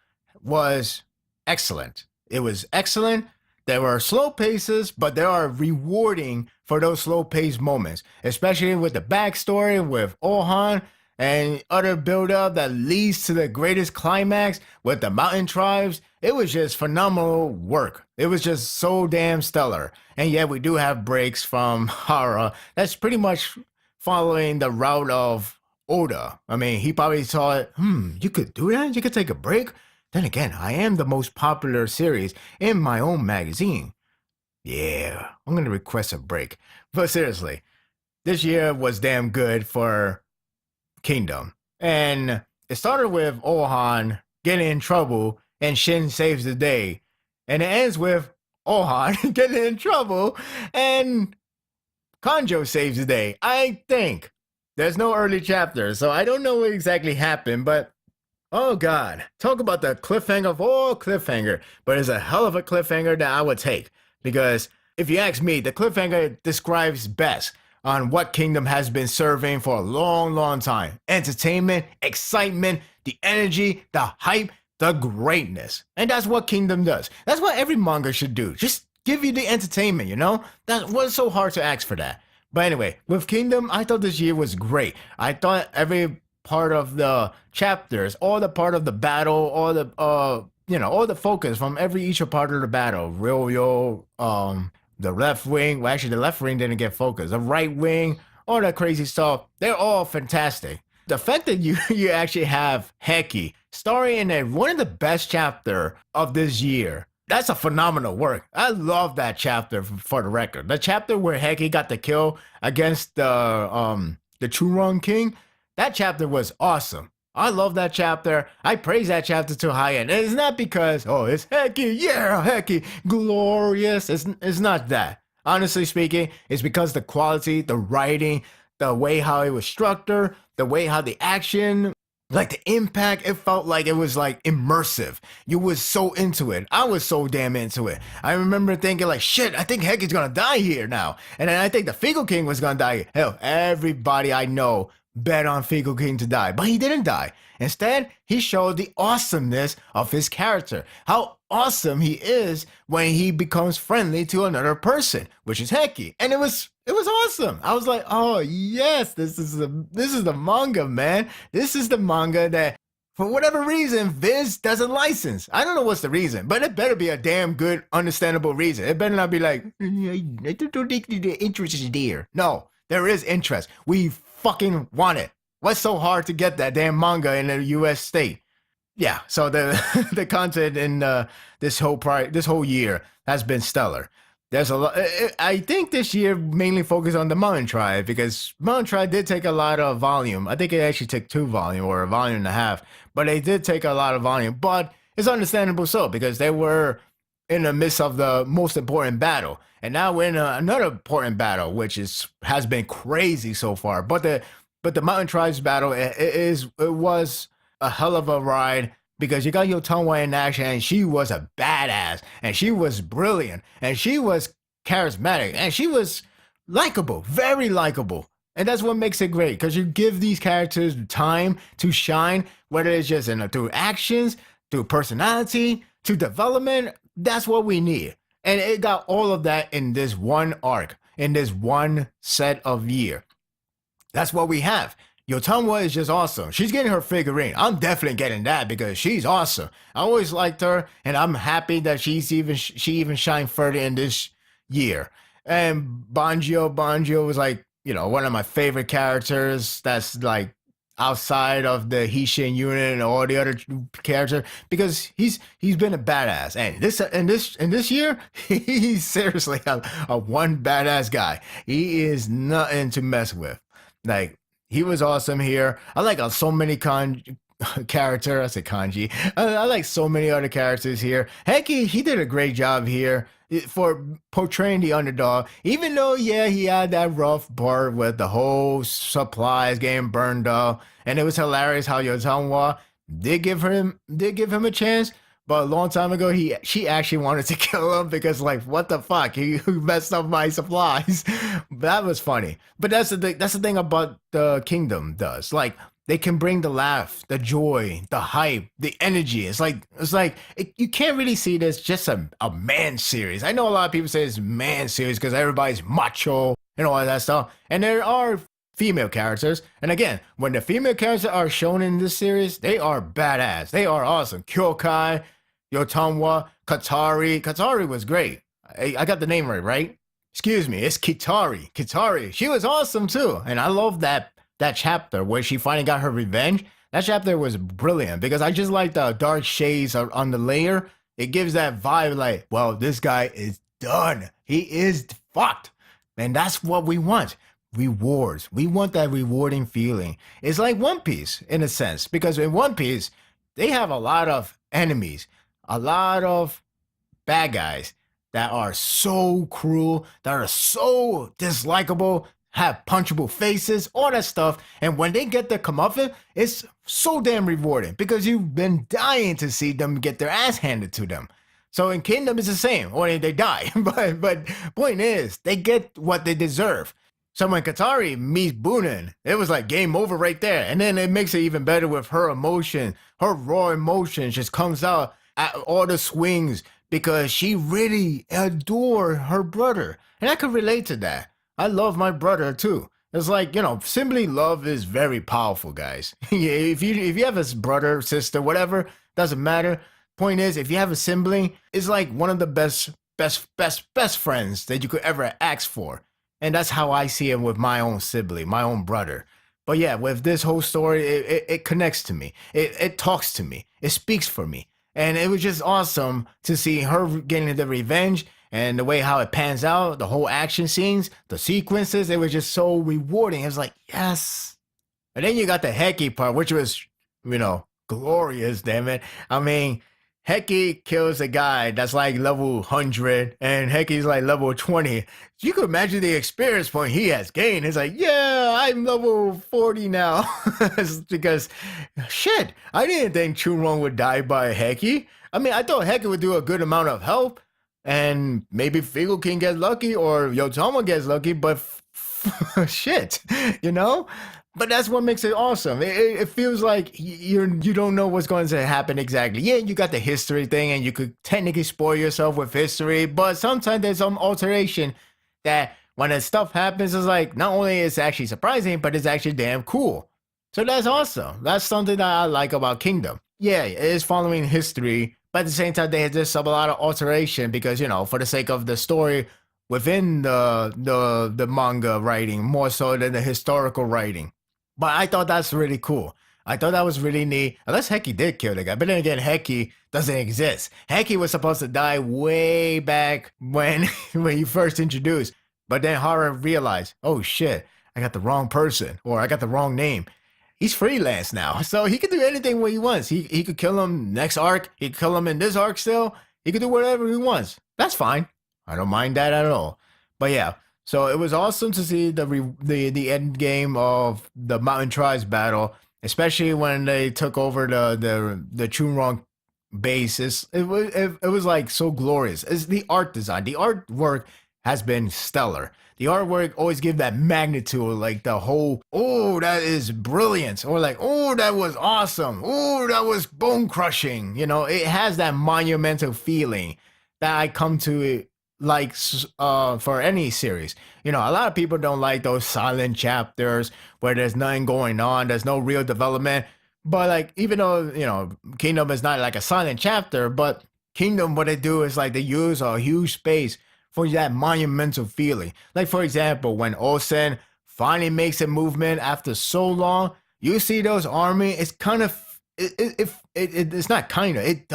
was excellent. It was excellent. There were slow paces, but there are rewarding for those slow paced moments, especially with the backstory with Ohan and other build up that leads to the greatest climax with the mountain tribes. It was just phenomenal work. It was just so damn stellar. And yet we do have breaks from Hara. That's pretty much following the route of Oda. I mean, he probably thought, you could do that? You could take a break? Then again, I am the most popular series in my own magazine. Yeah, I'm going to request a break. But seriously, this year was damn good for Kingdom. And it started with Ohan getting in trouble and Shin saves the day. And it ends with Ohan getting in trouble and Kanjo saves the day. I think. There's no early chapter, so I don't know what exactly happened, but oh god, talk about the cliffhanger of all cliffhanger, but it's a hell of a cliffhanger that I would take. Because if you ask me, the cliffhanger describes best on what Kingdom has been serving for a long time. Entertainment, excitement, the energy, the hype, the greatness. And that's what Kingdom does. That's what every manga should do. Just give you the entertainment, you know? That was so hard to ask for that. But anyway, with Kingdom, I thought this year was great. I thought every part of the chapters, all the part of the battle, all the all the focus from each part of the battle. Ryo, the left wing. Well, actually, the left wing didn't get focused. The right wing, all that crazy stuff. They're all fantastic. The fact that you actually have Heki starring in one of the best chapter of this year. That's a phenomenal work. I love that chapter for the record. The chapter where Heki got the kill against the Churong King. That chapter was awesome. I love that chapter. I praise that chapter to high end. And it's not because, oh, it's Heki, yeah, Heki, glorious. It's not that. Honestly speaking, it's because the quality, the writing, the way how it was structured, the way how the action, like the impact, it felt like it was like immersive. You was so into it. I was so damn into it. I remember thinking like, shit, I think Heki's gonna die here now. And then I think the Figo King was gonna die. Hell, everybody I know bet on Figo King to die, but he didn't die. Instead, he showed the awesomeness of his character. How awesome he is when he becomes friendly to another person, which is Heki. And it was awesome. I was like, oh yes, this is the manga, man. This is the manga that for whatever reason Viz doesn't license. I don't know what's the reason, but it better be a damn good, understandable reason. It better not be like, I don't think the interest is there. No, there is interest. We fucking want it. What's so hard to get that damn manga in a U.S. state? Yeah, so the the content in this whole year has been stellar. There's a lot. I think this year mainly focused on the Mountain Tribe because Mountain Tribe did take a lot of volume. I think it actually took 2 volume or a volume and a half, but they did take a lot of volume. But it's understandable so because they were in the midst of the most important battle, and now we're in another important battle, which has been crazy so far. But the Mountain Tribes battle it was a hell of a ride because you got Yotonwa in action, and she was a badass, and she was brilliant, and she was charismatic, and she was likable, very likable. And that's what makes it great because you give these characters time to shine, whether it's just through actions, through personality, to development. That's what we need. And it got all of that in this one arc, in this one set of year. That's what we have. Yotamwa is just awesome. She's getting her figurine. I'm definitely getting that because she's awesome. I always liked her, and I'm happy that she even shined further in this year. And Banjo was like, one of my favorite characters. That's like outside of the Hishin unit and all the other characters because he's been a badass. And this year, he's seriously a one badass guy. He is nothing to mess with. Like he was awesome here. I like so many character. I said kanji. I like so many other characters here. Heki, he did a great job here for portraying the underdog. Even though, yeah, he had that rough part with the whole supplies getting burned up, and it was hilarious how Yotanwa did give him a chance. But a long time ago, she actually wanted to kill him because, like, what the fuck? He messed up my supplies. That was funny. But that's the thing. That's the thing about the kingdom does. Like, they can bring the laugh, the joy, the hype, the energy. You can't really see this just a man series. I know a lot of people say it's man series because everybody's macho and all that stuff. And there are female characters. And again, when the female characters are shown in this series, they are badass. They are awesome. Kyokai, Yotamwa, Katari. Katari was great. I got the name right? Excuse me, it's Kitari. Kitari. She was awesome too. And I love that chapter where she finally got her revenge. That chapter was brilliant because I just like the dark shades on the layer. It gives that vibe like, well, this guy is done. He is fucked. And that's what we want. Rewards. We want that rewarding feeling. It's like One Piece in a sense because in One Piece, they have a lot of enemies, a lot of bad guys that are so cruel, that are so dislikable, have punchable faces, all that stuff. And when they get their comeuppance, it's so damn rewarding because you've been dying to see them get their ass handed to them. So in Kingdom, it's the same, or they die. but point is, they get what they deserve. So when Katari meets Bunin, it was like game over right there. And then it makes it even better with her emotion. Her raw emotion just comes out at all the swings because she really adored her brother. And I could relate to that. I love my brother too. It's like, simply love is very powerful, guys. if you have a brother, sister, whatever, doesn't matter. Point is, if you have a sibling, it's like one of the best friends that you could ever ask for. And that's how I see it with my own sibling, my own brother. But yeah, with this whole story, it connects to me. It talks to me. It speaks for me. And it was just awesome to see her getting the revenge and the way how it pans out, the whole action scenes, the sequences. It was just so rewarding. It was like, yes. And then you got the Heki part, which was, glorious, damn it. I mean, Heki kills a guy that's like level 100 and Heki's like level 20. You could imagine the experience point he has gained. It's like, yeah, I'm level 40 now. Because, shit, I didn't think Chunrong would die by Heki. I mean, I thought Heki would do a good amount of help and maybe Figo can get lucky or Yotama gets lucky, but shit, But that's what makes it awesome. It feels like you don't know what's going to happen exactly. Yeah, you got the history thing, and you could technically spoil yourself with history, but sometimes there's some alteration that when that stuff happens, it's like not only is it actually surprising, but it's actually damn cool. So that's awesome. That's something that I like about Kingdom. Yeah, it is following history, but at the same time, there's just a lot of alteration because for the sake of the story within the manga writing more so than the historical writing. But I thought that's really cool. I thought that was really neat. Unless Heki did kill the guy. But then again, Heki doesn't exist. Heki was supposed to die way back when he first introduced. But then Hara realized, oh shit, I got the wrong person. Or I got the wrong name. He's freelance now. So he can do anything what he wants. He could kill him next arc. He could kill him in this arc still. He could do whatever he wants. That's fine. I don't mind that at all. But yeah. So it was awesome to see the end game of the Mountain Tribes battle, especially when they took over the Chunrong base. It was like so glorious. It's the art design. The artwork has been stellar. The artwork always give that magnitude, like the whole, oh, that is brilliant, or like, oh, that was awesome, oh, that was bone crushing. It has that monumental feeling that I come to like for any series. You know, a lot of people don't like those silent chapters where there's nothing going on, there's no real development. But like, even though Kingdom is not like a silent chapter, but Kingdom, what they do is like they use a huge space for that monumental feeling. Like for example, when Olsen finally makes a movement after so long, you see those army. It's kind of it's not kind of, it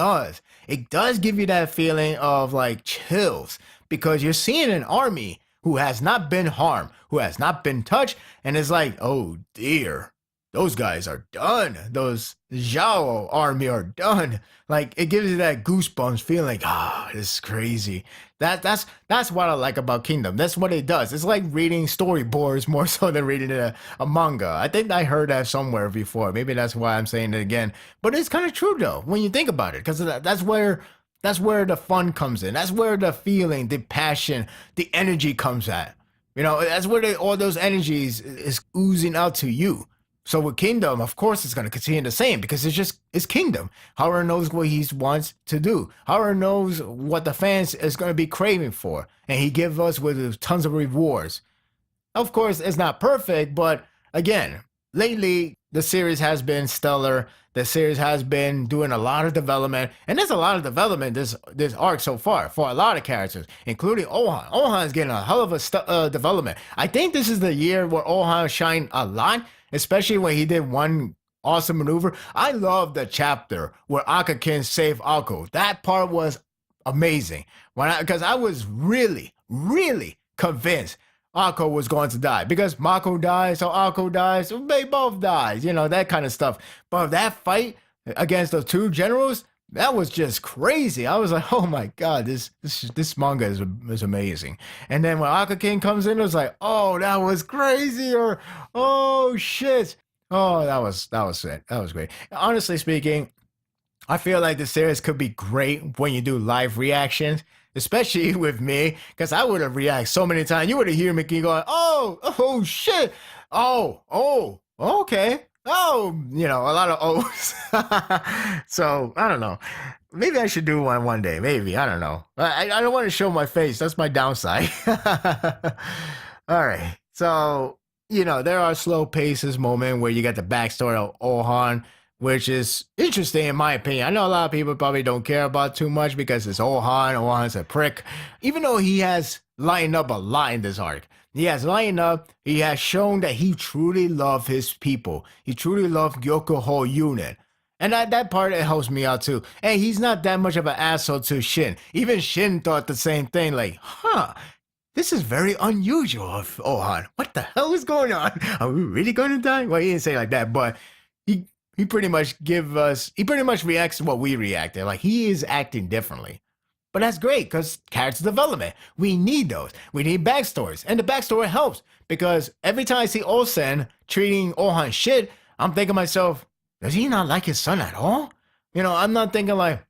does give you that feeling of like chills because you're seeing an army who has not been harmed, who has not been touched, and it's like, oh dear, those guys are done. Those Zhao army are done. Like it gives you that goosebumps feeling like, this is crazy. That's what I like about Kingdom. That's what it does. It's like reading storyboards more so than reading a manga. I think I heard that somewhere before. Maybe that's why I'm saying it again. But it's kind of true though when you think about it, because that's where the fun comes in. That's where the feeling, the passion, the energy comes at. That's where all those energies is oozing out to you. So with Kingdom, of course, it's going to continue the same because it's Kingdom. Horror knows what he wants to do. Horror knows what the fans is going to be craving for, and he gives us with tons of rewards. Of course, it's not perfect, but again, lately the series has been stellar. The series has been doing a lot of development, and there's a lot of development this arc so far for a lot of characters, including Ohan. Ohan's getting a hell of a development. I think this is the year where Ohan shined a lot, especially when he did one awesome maneuver. I love the chapter where Akakin saved Akko. That part was amazing. Because I was really, really convinced Akko was going to die because Mako dies, so Akko dies, so they both dies, that kind of stuff. But that fight against those two generals, that was just crazy. I was like, oh my god, this manga is amazing. And then when Akakin comes in, it was like, oh, that was crazy, or oh shit, oh that was it. That was great. Honestly speaking, I feel like the series could be great when you do live reactions, especially with me, because I would have reacted so many times. You would have heard me going, oh shit, oh, okay, oh, a lot of O's. So I don't know. Maybe I should do one day. Maybe I don't know. I don't want to show my face. That's my downside. All right. So there are slow paces moment where you get the backstory of Ohan, which is interesting in my opinion. I know a lot of people probably don't care about too much because it's Ohan. Ohan's a prick. Even though he has lightened up a lot in this arc. He has lightened up. He has shown that he truly loves his people. He truly loves Yokoho unit. And that part, it helps me out too. And he's not that much of an asshole to Shin. Even Shin thought the same thing, like, this is very unusual of Ohan. What the hell is going on? Are we really going to die? Well, he didn't say it like that, but he pretty much reacts to what we reacted. Like, he is acting differently. But that's great because character development. We need those. We need backstories. And the backstory helps because every time I see Olsen treating Ohan shit, I'm thinking to myself, does he not like his son at all? I'm not thinking like,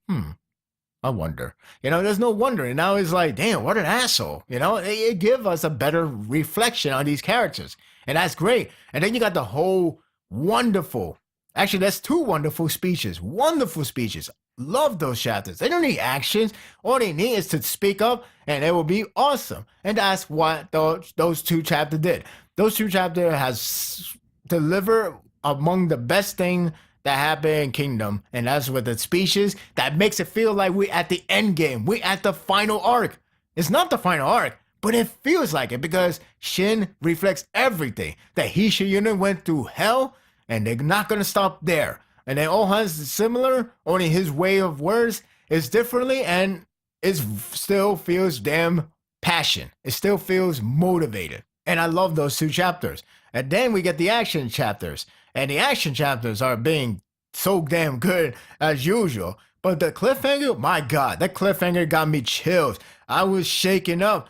I wonder. There's no wondering. Now it's like, damn, what an asshole. It gives us a better reflection on these characters. And that's great. And then you got the whole wonderful, actually, that's two wonderful speeches. Wonderful speeches. Love those chapters. They don't need actions. All they need is to speak up, and it will be awesome. And that's what those two chapters did. Those two chapters has delivered among the best thing that happened in Kingdom, and that's with the speeches that makes it feel like we're at the end game. We're at the final arc. It's not the final arc, but it feels like it because Shin reflects everything. That Hisha unit went through hell, and they're not going to stop there. And then Ohan's similar, only his way of words is differently, and it still feels damn passion. It still feels motivated. And I love those two chapters. And then we get the action chapters. And the action chapters are being so damn good as usual. But the cliffhanger, my God, that cliffhanger got me chills. I was shaking up.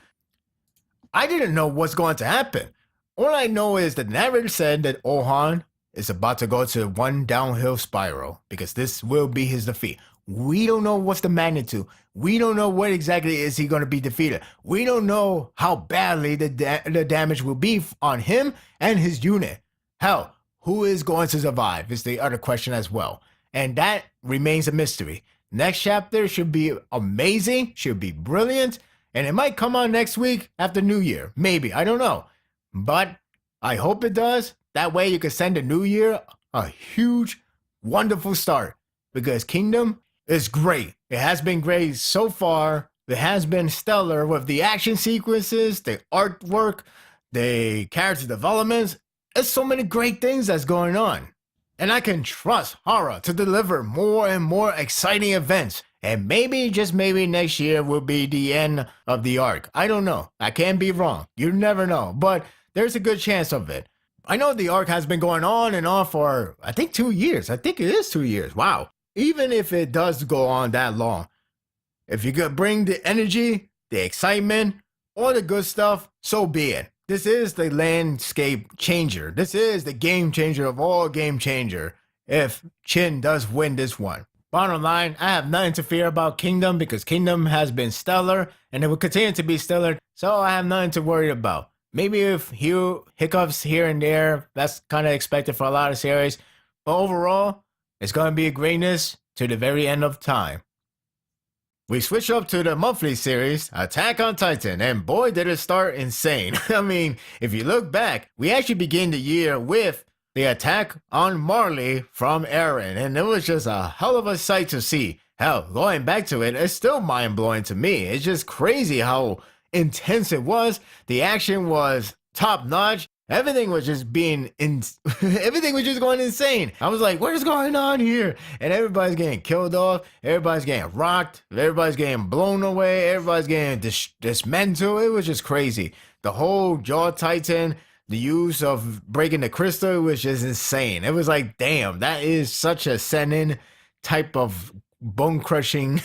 I didn't know what's going to happen. All I know is the narrator said that Ohan is about to go to one downhill spiral because this will be his defeat. We don't know what's the magnitude. We don't know what exactly is he going to be defeated. We don't know how badly the damage will be on him and his unit. Hell, who is going to survive is the other question as well. And that remains a mystery. Next chapter should be amazing, should be brilliant, And it might come on next week after New Year. Maybe. I don't know. But I hope it does. That way you can send the New Year a huge, wonderful start. Because Kingdom is great. It has been great so far. It has been stellar with the action sequences, the artwork, the character developments. There's so many great things that's going on. And I can trust Hara to deliver more and more exciting events. And maybe, just maybe, next year will be the end of the arc. I don't know. I can't be wrong. You never know. But there's a good chance of it. I know the arc has been going on and on for, I think, 2 years. I think it is 2 years. Wow. Even if it does go on that long, if you could bring the energy, the excitement, all the good stuff, so be it. This is the landscape changer. This is the game changer of all game changer if Chin does win this one. Bottom line, I have nothing to fear about Kingdom because Kingdom has been stellar and it will continue to be stellar, so I have nothing to worry about. Maybe if hiccups here and there, that's kind of expected for a lot of series, but overall, it's going to be a greatness to the very end of time. We switch up to the monthly series, Attack on Titan, and boy did it start insane. I mean, if you look back, we actually begin the year with the attack on Marley from Eren, and it was just a hell of a sight to see. Hell, going back to it, it's still mind-blowing to me. It's just crazy how intense it was. The action was top-notch. Everything was just everything was just going insane. I was like, what is going on here? And everybody's getting killed off. Everybody's getting rocked. Everybody's getting blown away. Everybody's getting dismantled. It was just crazy. The whole Jaw Titan, the use of breaking the crystal was just insane. It was like, damn, that is such a Senin type of bone-crushing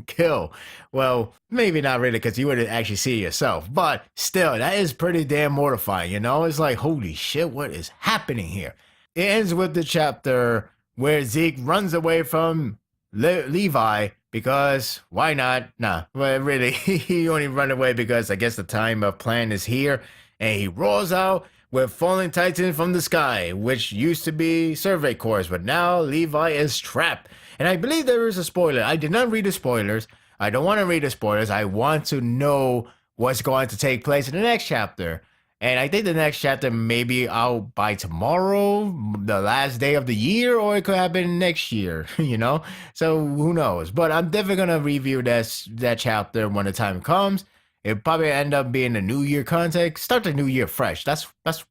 kill. Well, maybe not really, because you wouldn't actually see it yourself. But still, that is pretty damn mortifying, you know? It's like, holy shit, what is happening here? It ends with the chapter where Zeke runs away from Levi because, why not? Nah, but really, he only run away because I guess the time of plan is here. And he rolls out with Falling Titan from the sky, which used to be Survey Corps, but now Levi is trapped. And I believe there is a spoiler. I did not read the spoilers. I don't want to read the spoilers. I want to know what's going to take place in the next chapter. And I think the next chapter may be out by tomorrow, the last day of the year, or it could happen next year, you know? So who knows? But I'm definitely going to review that chapter when the time comes. It'll probably end up being a New Year content. Start the New Year fresh. That's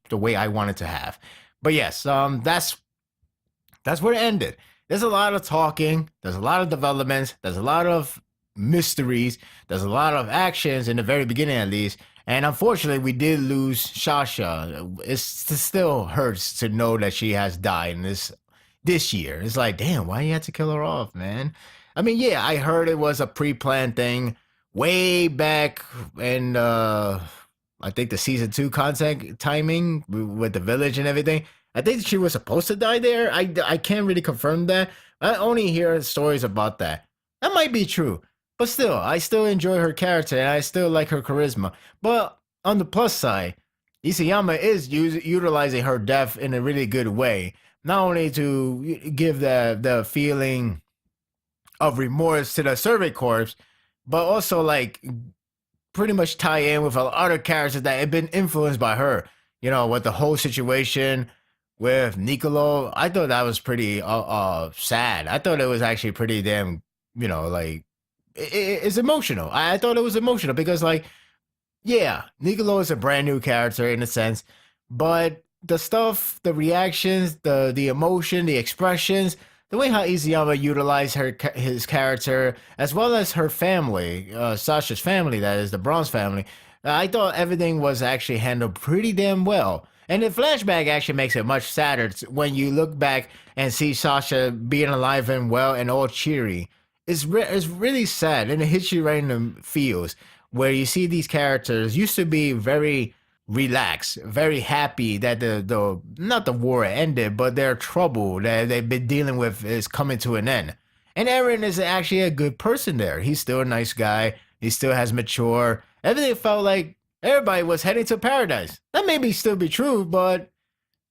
the way I want it to have. But yes, that's where it ended. There's a lot of talking. There's a lot of developments. There's a lot of mysteries. There's a lot of actions in the very beginning, at least. And unfortunately, we did lose Sasha. It still hurts to know that she has died in this year. It's like, damn, why you had to kill her off, man? I mean, yeah, I heard it was a pre-planned thing way back in, I think the season 2 content timing with the village and everything. I think she was supposed to die there. I can't really confirm that. I only hear stories about that. That might be true. But still, I still enjoy her character and I still like her charisma. But on the plus side, Isayama is utilizing her death in a really good way. Not only to give the feeling of remorse to the Survey Corps, but also like pretty much tie in with other characters that have been influenced by her. You know, with the whole situation with Niccolo, I thought that was pretty sad. I thought it was actually pretty damn, you know, like it's emotional. I thought it was emotional because, like, yeah, Niccolo is a brand new character in a sense, but the stuff, the reactions, the emotion, the expressions, the way how Izuyama utilized his character, as well as her family, Sasha's family, that is, the Bronze family, I thought everything was actually handled pretty damn well. And the flashback actually makes it much sadder when you look back and see Sasha being alive and well and all cheery. It's really sad, and it hits you right in the feels, where you see these characters used to be very relaxed, very happy that the not the war ended, but their trouble that they've been dealing with is coming to an end. And Eren is actually a good person there. He's still a nice guy. He still has mature. Everything felt like everybody was heading to paradise. That may still be true, but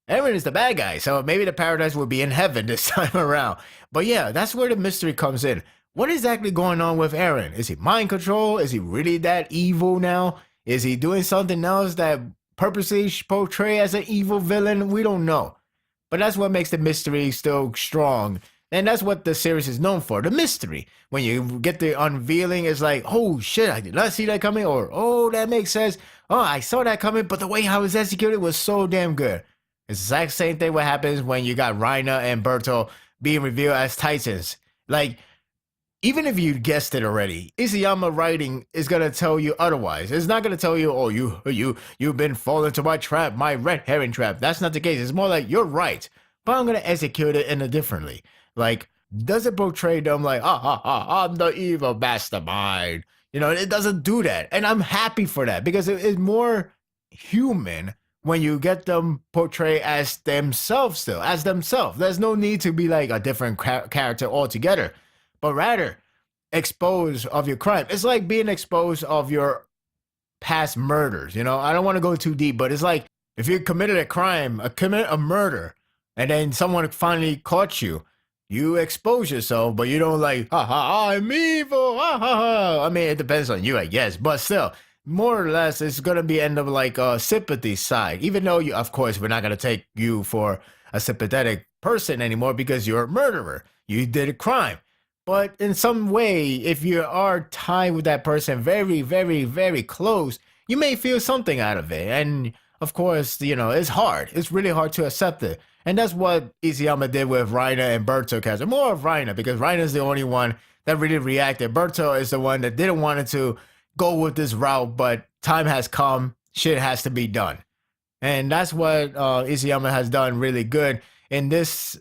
Eren is the bad guy, so maybe the paradise will be in heaven this time around. But yeah, that's where the mystery comes in. what is exactly going on with Eren? Is he mind control? Is he really that evil now? Is he doing something else that purposely portray as an evil villain? We don't know. But that's what makes the mystery still strong. And that's what the series is known for, the mystery. When you get the unveiling, it's like, oh shit, I did not see that coming, or oh, that makes sense. Oh, I saw that coming, but the way how it was executed was so damn good. It's the exact same thing what happens when you got Reiner and Berto being revealed as Titans. Like, even if you guessed it already, Isayama writing is gonna tell you otherwise. It's not gonna tell you, oh, you've been falling into my trap, my red herring trap. That's not the case. It's more like you're right, but I'm gonna execute it in a differently. Like, does it portray them like, I'm the evil mastermind? You know, it doesn't do that, and I'm happy for that because it's more human when you get them portrayed as themselves still, as themselves. There's no need to be like a different character altogether, but rather exposed of your crime. It's like being exposed of your past murders. You know, I don't want to go too deep, but it's like if you committed a crime, commit a murder, and then someone finally caught you, you expose yourself, but you don't like, I'm evil, I mean, it depends on you, I guess, but still, more or less, it's gonna be end up like a sympathy side. Even though you, of course, we're not gonna take you for a sympathetic person anymore because you're a murderer. You did a crime. But in some way, if you are tied with that person very, very, very close, you may feel something out of it. And of course, you know, it's hard. It's really hard to accept it. And that's what Isayama did with Reiner and Berto character. More of Reiner, because Reiner's the only one that really reacted. Berto is the one that didn't want to go with this route, but time has come. Shit has to be done. And that's what Isayama has done really good in this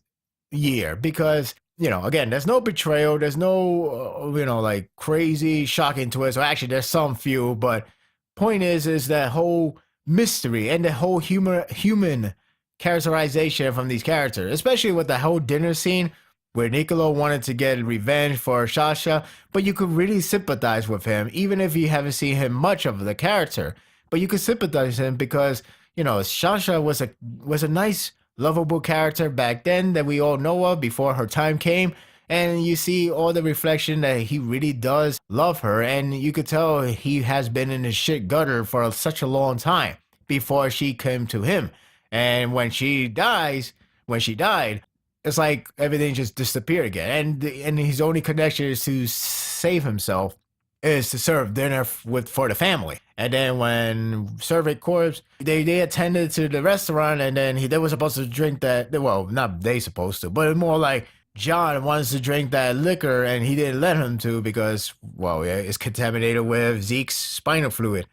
year. Because, you know, again, there's no betrayal. There's no, you know, like crazy, shocking twist. Or actually, there's some few. But point is that whole mystery and the whole human characterization from these characters, especially with the whole dinner scene where Niccolo wanted to get revenge for Sasha, but you could really sympathize with him, even if you haven't seen him much of the character. But you could sympathize with him because, you know, Sasha was a nice, lovable character back then that we all know of before her time came. And you see all the reflection that he really does love her, and you could tell he has been in the shit gutter for such a long time before she came to him. And when she died, it's like everything just disappeared again. And his only connection is to save himself is to serve dinner for the family. And then when servant corpse, they attended to the restaurant, and then they were supposed to drink that. Well, not they supposed to, but more like John wants to drink that liquor, and he didn't let him to because, well, yeah, it's contaminated with Zeke's spinal fluid.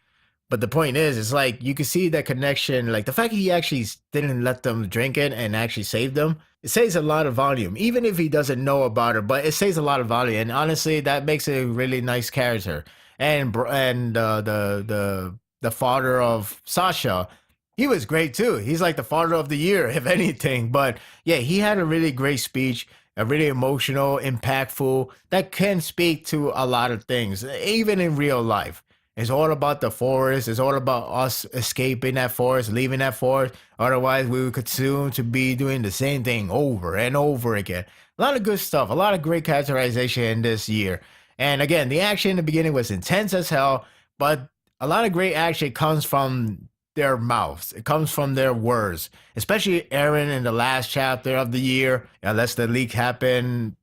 But the point is, it's like you can see that connection, like the fact he actually didn't let them drink it and actually saved them. It says a lot of volume, even if he doesn't know about it. But it says a lot of volume, and honestly, that makes it a really nice character. And the father of Sasha, he was great too. He's like the father of the year, if anything. But yeah, he had a really great speech, a really emotional, impactful that can speak to a lot of things, even in real life. It's all about the forest. It's all about us escaping that forest, leaving that forest. Otherwise, we would continue to be doing the same thing over and over again. A lot of good stuff. A lot of great characterization in this year. And again, the action in the beginning was intense as hell, but a lot of great action comes from their mouths. It comes from their words, especially Eren in the last chapter of the year, unless the leak happen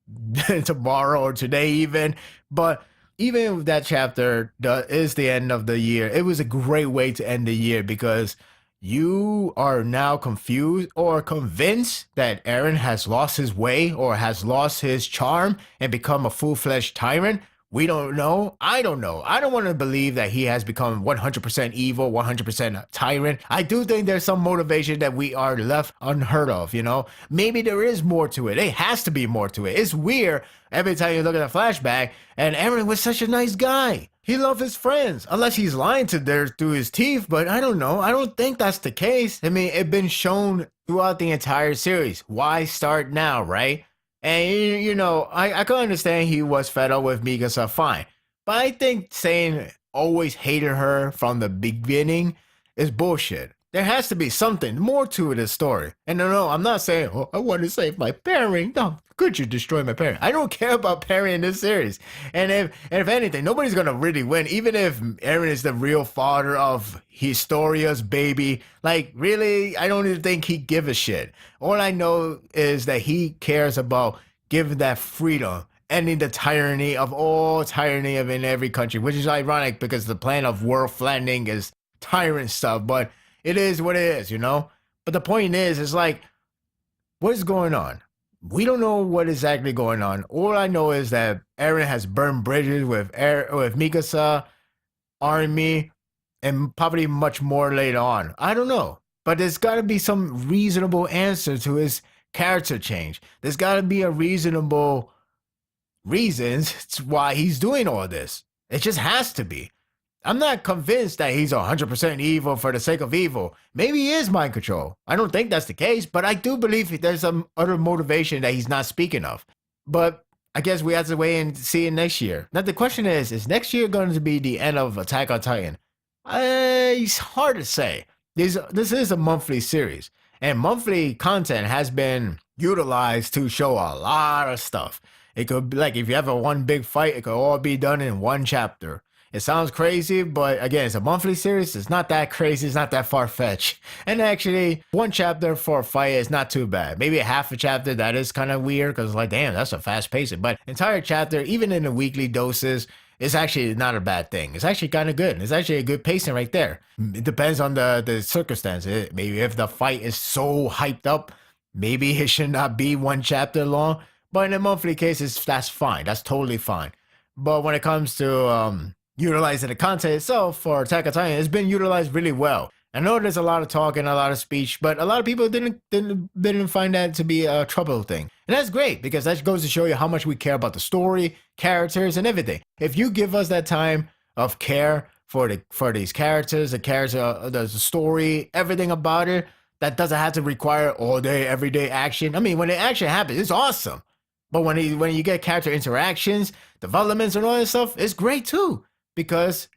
tomorrow or today even. But even if that chapter is the end of the year, it was a great way to end the year because you are now confused or convinced that Eren has lost his way or has lost his charm and become a full-fledged tyrant. We don't know. I don't know. I don't want to believe that he has become 100% evil, 100% tyrant. I do think there's some motivation that we are left unheard of, you know? Maybe there is more to it. It has to be more to it. It's weird every time you look at a flashback, and Eren was such a nice guy. He loved his friends, unless he's lying to them through his teeth, but I don't know. I don't think that's the case. I mean, it's been shown throughout the entire series. Why start now, right? And, you know, I can understand he was fed up with Mikasa, fine. But I think saying always hated her from the beginning is bullshit. There has to be something more to this story. And no, I'm not saying, oh, I want to save my parent. No, could you destroy my parent? I don't care about Perry in this series. And if anything, nobody's gonna really win. Even if Eren is the real father of Historia's baby, like really, I don't even think he give a shit. All I know is that he cares about giving that freedom, ending the tyranny of all tyranny of in every country, which is ironic because the plan of world flattening is tyrant stuff, but it is what it is, you know? But the point is, it's like, what is going on? We don't know what is exactly going on. All I know is that Eren has burned bridges with Mikasa, Army, and probably much more later on. I don't know. But there's got to be some reasonable answer to his character change. There's got to be a reasonable reasons why he's doing all this. It just has to be. I'm not convinced that he's 100% evil for the sake of evil. Maybe he is mind control. I don't think that's the case, but I do believe there's some other motivation that he's not speaking of. But I guess we have to wait and see it next year. Now, the question is next year going to be the end of Attack on Titan? It's hard to say. This is a monthly series, and monthly content has been utilized to show a lot of stuff. It could be like if you have a one big fight, it could all be done in one chapter. It sounds crazy, but again, it's a monthly series. It's not that crazy. It's not that far-fetched. And actually, one chapter for a fight is not too bad. Maybe a half a chapter, that is kind of weird because like, damn, that's a fast pacing. But entire chapter, even in the weekly doses, it's actually not a bad thing. It's actually kind of good. It's actually a good pacing right there. It depends on the circumstance. Maybe if the fight is so hyped up, maybe it should not be one chapter long. But in a monthly case, that's fine. That's totally fine. But when it comes to utilizing the content itself for Attack on Titan, it's been utilized really well. I know there's a lot of talk and a lot of speech, but a lot of people didn't find that to be a trouble thing. And that's great because that goes to show you how much we care about the story, characters, and everything. If you give us that time of care for these characters, the story, everything about it, that doesn't have to require all day, everyday action. I mean, when the action happens, it's awesome. But when you get character interactions, developments, and all that stuff, it's great too. Because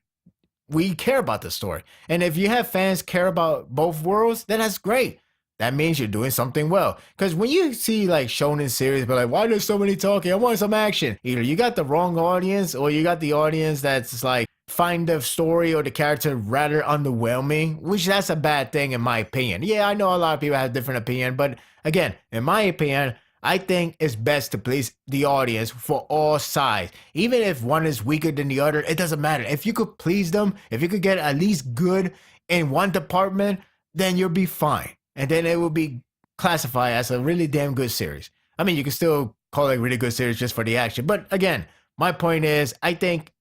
we care about the story. And if you have fans care about both worlds, then that's great. That means you're doing something well. Because when you see like shonen series, but like, why there's so many talking? I want some action. Either you got the wrong audience or you got the audience that's like, find the story or the character rather underwhelming, which that's a bad thing in my opinion. Yeah, I know a lot of people have different opinion, but again, in my opinion, I think it's best to please the audience for all sides. Even if one is weaker than the other, it doesn't matter. If you could please them, if you could get at least good in one department, then you'll be fine. And then it will be classified as a really damn good series. I mean, you can still call it a really good series just for the action. But again, my point is, I think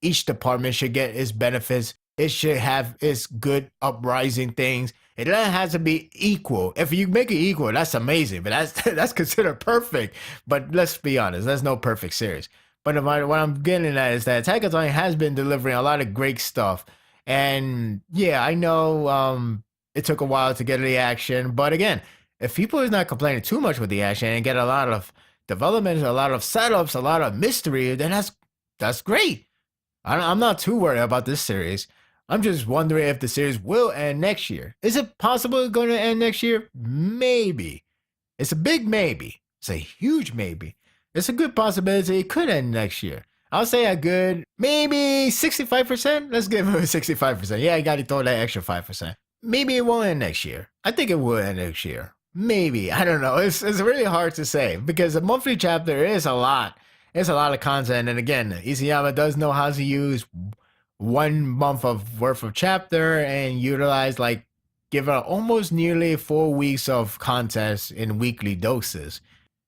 each department should get its benefits. It should have its good uprising things. It doesn't have to be equal. If you make it equal, that's amazing. But that's considered perfect. But let's be honest, there's no perfect series. But what I'm getting at is that Attack on Titan has been delivering a lot of great stuff. And yeah, I know it took a while to get the action. But again, if people is not complaining too much with the action and get a lot of development, a lot of setups, a lot of mystery, then that's great. I'm not too worried about this series. I'm just wondering if the series will end next year. Is it possible it's going to end next year? Maybe. It's a big maybe. It's a huge maybe. It's a good possibility it could end next year. I'll say a good, maybe 65%. Let's give it a 65%. Yeah, I got to throw that extra 5%. Maybe it won't end next year. I think it will end next year. Maybe. I don't know. It's really hard to say because a monthly chapter is a lot. It's a lot of content. And again, Isayama does know how to use 1 month of worth of chapter and utilize give out almost nearly 4 weeks of content in weekly doses.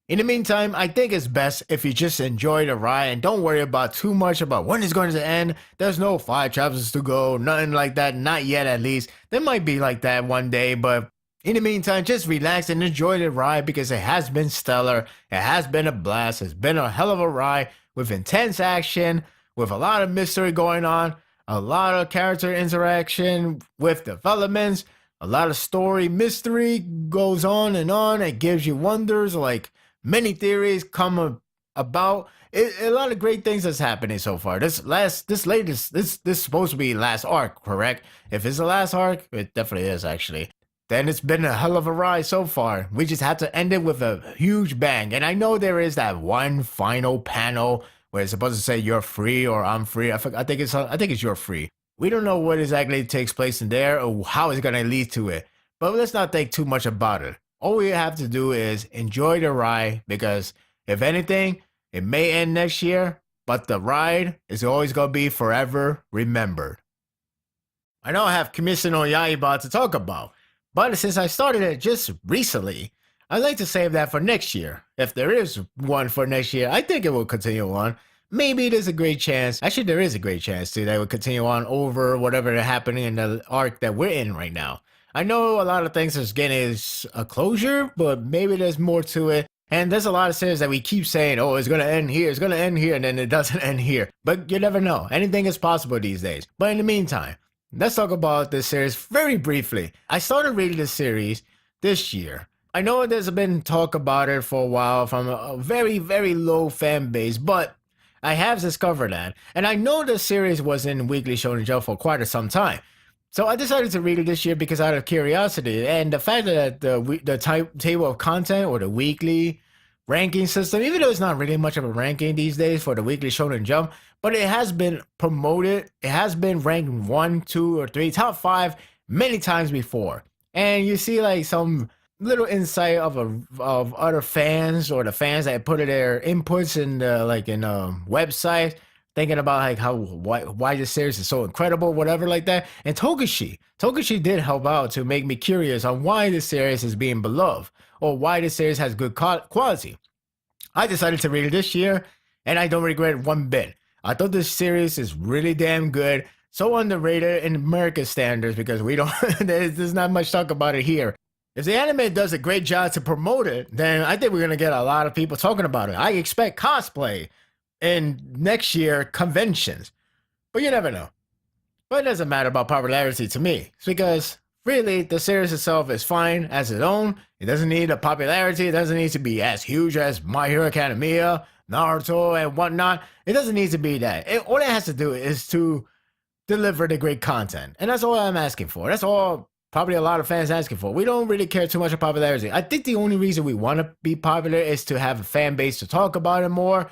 In the meantime, I think it's best if you just enjoy the ride and don't worry about too much about when it's going to end. There's no 5 chapters to go, nothing like that, not yet at least. There might be like that one day, but in the meantime, just relax and enjoy the ride because it has been stellar. It has been a blast. It's been a hell of a ride with intense action, with a lot of mystery going on, a lot of character interaction with developments, a lot of story mystery goes on. It gives you wonders, like many theories come about. A lot of great things that's happening so far. This is supposed to be last arc, correct? If it's the last arc, it definitely is actually. then it's been a hell of a ride so far. We just had to end it with a huge bang. And I know there is that one final panel where it's supposed to say you're free or I'm free. I think it's you're free. We don't know what exactly takes place in there or how it's gonna lead to it. But let's not think too much about it. All we have to do is enjoy the ride because if anything, it may end next year, but the ride is always gonna be forever remembered. I know I have Kimetsu no Yaiba to talk about, but since I started it just recently, I'd like to save that for next year. If there is one for next year, I think it will continue on. Maybe there's a great chance. Actually, there is a great chance too that it will continue on over whatever is happening in the arc that we're in right now. I know a lot of things is getting a closure, but maybe there's more to it. And there's a lot of series that we keep saying, oh, it's going to end here, it's going to end here, and then it doesn't end here. But you never know. Anything is possible these days. But in the meantime, let's talk about this series very briefly. I started reading this series this year. I know there's been talk about it for a while from a very, very low fan base, but I have discovered that. And I know the series was in Weekly Shonen Jump for quite some time. So I decided to read it this year because out of curiosity. And the fact that the table of content or the weekly ranking system, even though it's not really much of a ranking these days for the Weekly Shonen Jump, but it has been promoted. It has been ranked 1, 2, or 3, top 5 many times before. And you see like some little insight of other fans or the fans that put their inputs in the website, thinking about like why this series is so incredible, whatever like that. And Tokushi did help out to make me curious on why this series is being beloved or why this series has good quality. I decided to read it this year, and I don't regret it one bit. I thought this series is really damn good, so underrated in American standards because we don't there's not much talk about it here. If the anime does a great job to promote it, then I think we're gonna get a lot of people talking about it. I expect cosplay in next year conventions, but you never know. But it doesn't matter about popularity to me. It's because really the series itself is fine as its own. It doesn't need a popularity. It doesn't need to be as huge as My Hero Academia, Naruto, and whatnot. It doesn't need to be that. All it has to do is to deliver the great content, and that's all I'm asking for. That's all probably a lot of fans asking for. We don't really care too much about popularity. I think the only reason we want to be popular is to have a fan base to talk about it more,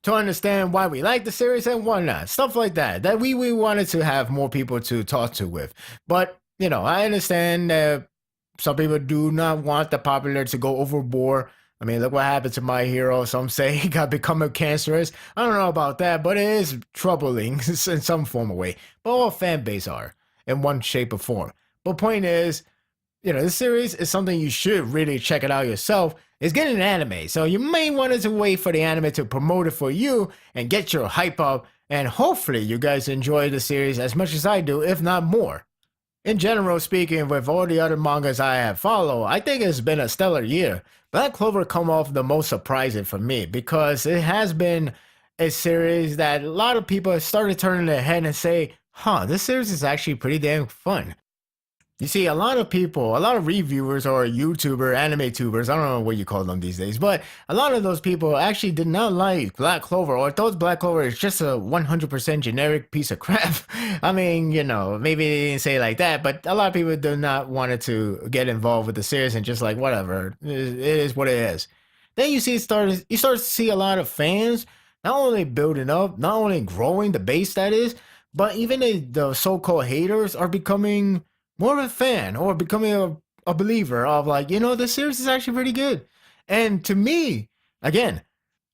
to understand why we like the series and whatnot. Stuff like that. That we wanted to have more people to talk to with. But, you know, I understand that some people do not want the popular to go overboard. I mean, look what happened to My Hero. Some say he got become cancerous. I don't know about that, but it is troubling in some form of way. But all fan base are in one shape or form. But point is, you know, this series is something you should really check it out yourself. It's getting an anime, so you may want to wait for the anime to promote it for you and get your hype up. And hopefully you guys enjoy the series as much as I do, if not more. In general speaking, with all the other mangas I have followed, I think it's been a stellar year. Black Clover come off the most surprising for me because it has been a series that a lot of people have started turning their head and say, this series is actually pretty damn fun. You see, a lot of people, a lot of reviewers or YouTuber, anime tubers, I don't know what you call them these days, but a lot of those people actually did not like Black Clover or thought Black Clover is just a 100% generic piece of crap. I mean, you know, maybe they didn't say it like that, but a lot of people do not want to get involved with the series and just like, whatever, it is what it is. Then you start to see a lot of fans not only building up, not only growing the base that is, but even the so-called haters are becoming more of a fan or becoming a believer of like, you know, the series is actually pretty good. And to me, again,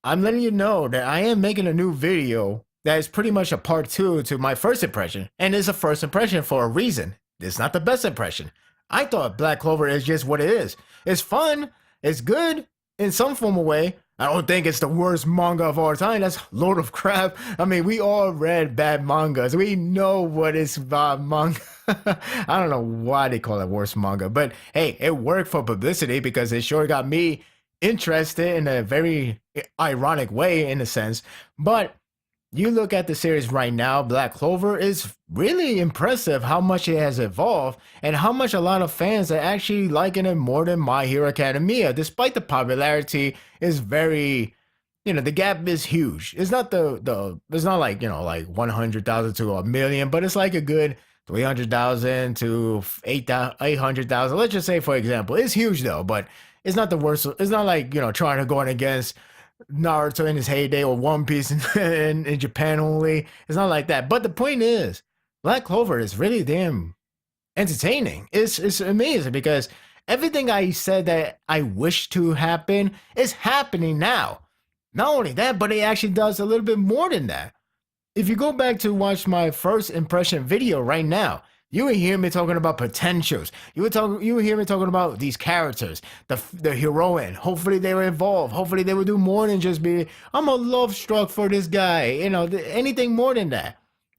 I'm letting you know that I am making a new video that is pretty much a part 2 to my first impression. And it's a first impression for a reason. It's not the best impression. I thought Black Clover is just what it is. It's fun. It's good in some form of way. I don't think it's the worst manga of all time. That's a load of crap. I mean, we all read bad mangas. We know what is bad manga. I don't know why they call it worst manga, but hey, it worked for publicity because it sure got me interested in a very ironic way in a sense. But you look at the series right now, Black Clover is really impressive how much it has evolved and how much a lot of fans are actually liking it more than My Hero Academia, despite the popularity is very, you know, the gap is huge. It's not it's not like, you know, like 100,000 to a million, but it's like a good 300,000 to 800,000. Let's just say, for example, it's huge though, but it's not the worst. It's not like, trying to go in against Naruto in his heyday or One Piece in Japan only. It's not like that. But the point is, Black Clover is really damn entertaining. It's amazing because everything I said that I wish to happen is happening now. Not only that, but it actually does a little bit more than that. If you go back to watch my first impression video right now, you will hear me talking about potentials. You will hear me talking about these characters, the heroine. Hopefully they were involved. Hopefully they will do more than just be, I'm a love struck for this guy. Anything more than that.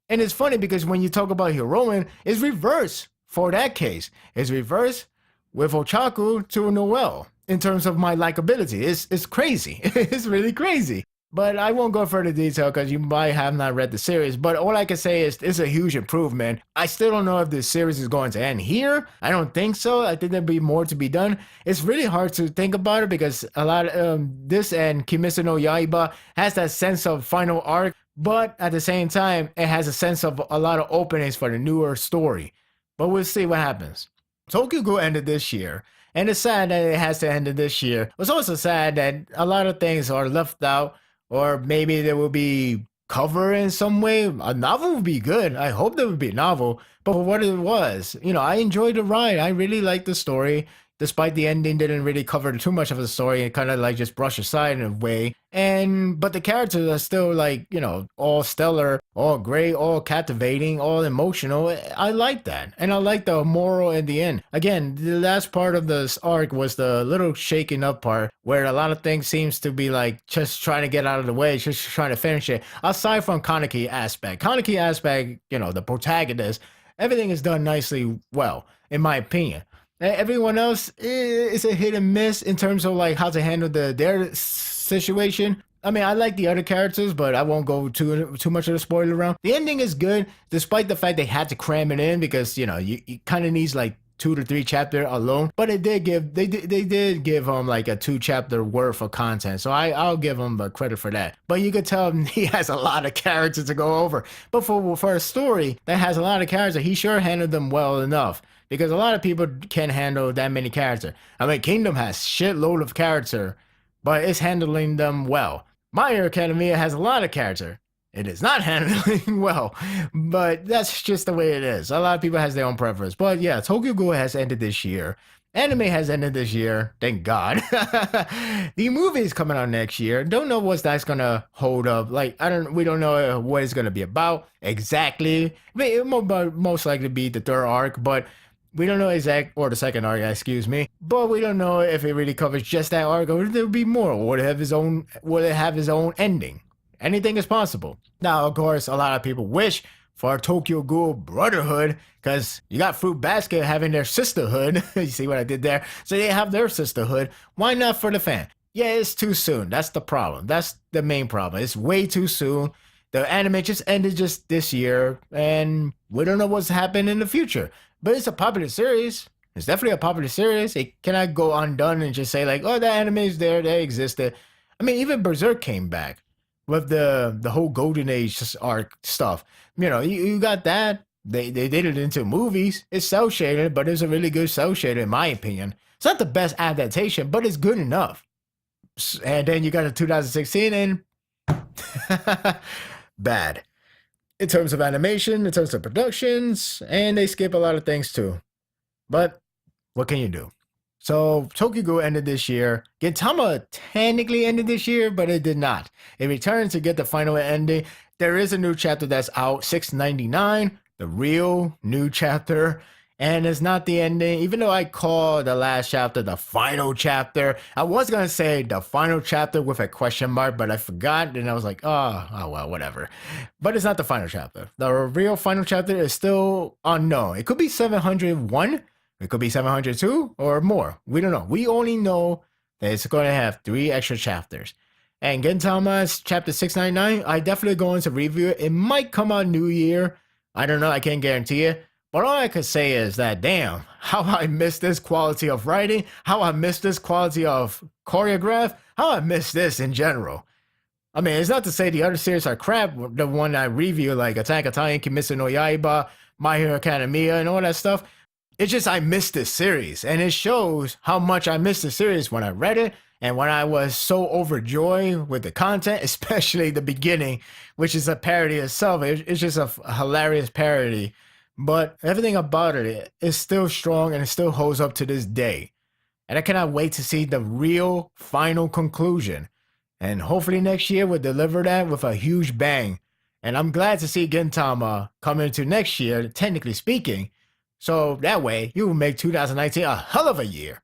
And it's funny because when you talk about heroine, it's reverse for that case. It's reverse with Ochaku to Noel in terms of my likability. It's crazy. It's really crazy. But I won't go further detail because you might have not read the series. But all I can say is it's a huge improvement. I still don't know if this series is going to end here. I don't think so. I think there'll be more to be done. It's really hard to think about it because a lot of this and Kimetsu no Yaiba has that sense of final arc. But at the same time, it has a sense of a lot of openings for the newer story. But we'll see what happens. Tokyo Ghoul ended this year. And it's sad that it has to end this year. It's also sad that a lot of things are left out. Or maybe there will be cover in some way. A novel would be good. I hope there would be a novel. But for what it was, I enjoyed the ride. I really liked the story. Despite the ending didn't really cover too much of the story. It kind of like just brushed aside in a way. But the characters are still like, all stellar, all great, all captivating, all emotional. I like that. And I like the moral in the end. Again, the last part of this arc was the little shaking up part where a lot of things seems to be like just trying to get out of the way, just trying to finish it. Aside from Kaneki aspect, the protagonist, everything is done nicely well, in my opinion. Everyone else is a hit and miss in terms of like how to handle their situation. I mean, I like the other characters, but I won't go too much of the spoiler around. The ending is good, despite the fact they had to cram it in because you kind of needs like 2 to 3 chapter alone. But it did give they did give him like a 2-chapter worth of content, so I'll give him credit for that. But you could tell he has a lot of characters to go over. But for a story that has a lot of characters, he sure handled them well enough. Because a lot of people can't handle that many characters. I mean, Kingdom has shitload of character, but it's handling them well. My Hero Academia has a lot of character. It is not handling well, but that's just the way it is. A lot of people has their own preference. But yeah, Tokyo Ghoul has ended this year. Anime has ended this year. Thank God. The movie is coming out next year. Don't know what that's gonna hold up. We don't know what it's gonna be about exactly. I mean, it will most likely be the third arc, but we don't know or the second arc, excuse me. But we don't know if it really covers just that arc or there'll be more. Will it have his own ending? Anything is possible. Now, of course, a lot of people wish for Tokyo Ghoul Brotherhood because you got Fruit Basket having their sisterhood. You see what I did there? So they have their sisterhood. Why not for the fan? Yeah, it's too soon. That's the problem. That's the main problem. It's way too soon. The anime just ended just this year, and we don't know what's happening in the future. But it's a popular series. It's definitely a popular series. It cannot go undone and just say like, oh, the anime is there, they existed. I mean, even Berserk came back with the whole Golden Age arc stuff. You got that. They did it into movies. It's cel shaded, but it's a really good cel shaded in my opinion. It's not the best adaptation, but it's good enough. And then you got a 2016 and bad. In terms of animation, in terms of productions, and they skip a lot of things too. But what can you do? So Tokyo Ghoul ended this year. Gintama technically ended this year, but it did not. It returned to get the final ending. There is a new chapter that's out, 699, the real new chapter. And it's not the ending, even though I call the last chapter the final chapter. I was going to say the final chapter with a question mark, but I forgot. And I was like, oh, well, whatever. But it's not the final chapter. The real final chapter is still unknown. It could be 701. It could be 702 or more. We don't know. We only know that it's going to have 3 extra chapters. And Gintama's chapter 699, I definitely going to review it. It might come out New Year. I don't know. I can't guarantee it. But all I could say is that, damn, how I miss this quality of writing, how I miss this quality of choreograph, how I miss this in general. I mean, it's not to say the other series are crap, the one I review, like Attack on Titan, Kimetsu no Yaiba, My Hero Academia and all that stuff. It's just I missed this series, and it shows how much I missed the series when I read it and when I was so overjoyed with the content, especially the beginning, which is a parody itself. It's just a hilarious parody, but everything about it is still strong and it still holds up to this day. And I cannot wait to see the real final conclusion. And hopefully next year we'll deliver that with a huge bang. And I'm glad to see Gintama come into next year, technically speaking. So that way you will make 2019 a hell of a year.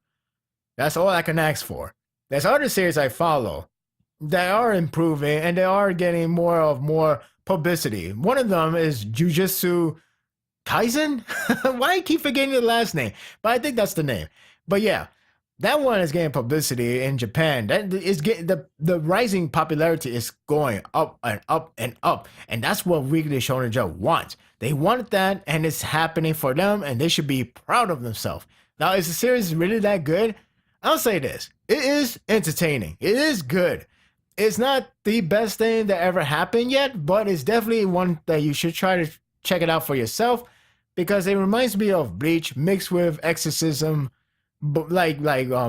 That's all I can ask for. There's other series I follow that are improving and they are getting more publicity. One of them is Jujutsu Kaisen? Why I keep forgetting the last name? But I think that's the name. But yeah, that one is getting publicity in Japan. That is getting the rising popularity is going up and up and up. And that's what Weekly Shonen Jump wants. They want that and it's happening for them and they should be proud of themselves. Now, is the series really that good? I'll say this. It is entertaining. It is good. It's not the best thing that ever happened yet, but it's definitely one that you should try to check it out for yourself because it reminds me of Bleach mixed with exorcism, but like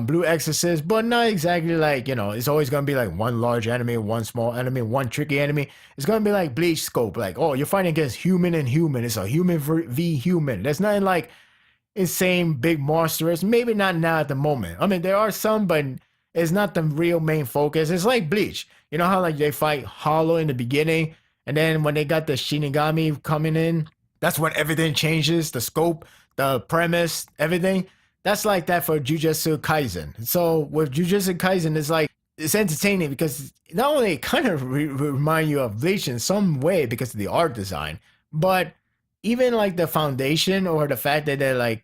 Blue Exorcist, but not exactly like, it's always gonna be like one large enemy, one small enemy, one tricky enemy. It's gonna be like Bleach scope, like, oh, you're fighting against human and human. It's a human v human. There's nothing like insane big monsters. Maybe not now at the moment. I mean, there are some, but it's not the real main focus. It's like Bleach. You know how like they fight Hollow in the beginning, and then when they got the Shinigami coming in, that's when everything changes. The scope, the premise, everything. That's like that for Jujutsu Kaisen. So with Jujutsu Kaisen, it's like it's entertaining because not only it kind of remind you of Bleach in some way because of the art design, but even like the foundation or the fact that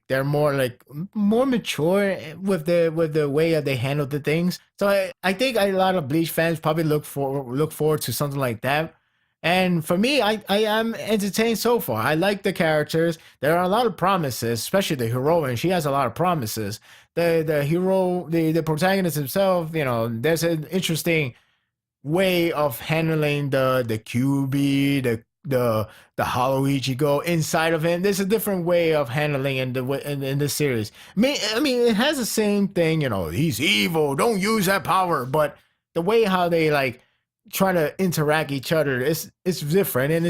they're more mature with the way that they handle the things. So I think a lot of Bleach fans probably look forward to something like that. And for me, I am entertained so far. I like the characters. There are a lot of promises, especially the heroine. She has a lot of promises. The hero, the protagonist himself, there's an interesting way of handling the QB, the Hollow Ichigo inside of him. There's a different way of handling in this series. I mean, it has the same thing. He's evil. Don't use that power. But the way how they trying to interact each other, it's different, and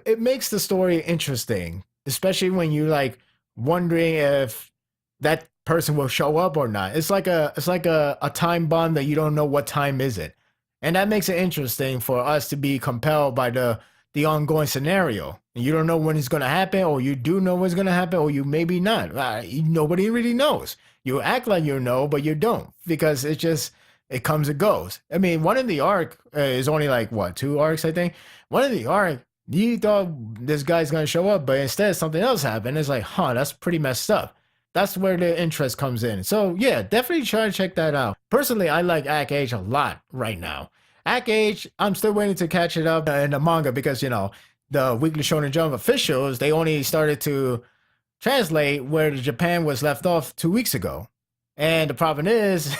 it makes the story interesting, especially when you wondering if that person will show up or not. It's like a time bomb that you don't know what time is it, and that makes it interesting for us to be compelled by the ongoing scenario. And you don't know when it's going to happen, or you do know what's going to happen, or you maybe not. Nobody really knows. You act like you know, but you don't, because it comes and goes. I mean, one of the arc is only 2 arcs, I think. One of the arc, you thought this guy's going to show up, but instead something else happened. It's like, that's pretty messed up. That's where the interest comes in. So yeah, definitely try to check that out. Personally, I like Act Age a lot right now. Act Age, I'm still waiting to catch it up in the manga because, the Weekly Shonen Jump officials, they only started to translate where Japan was left off 2 weeks ago. And the problem is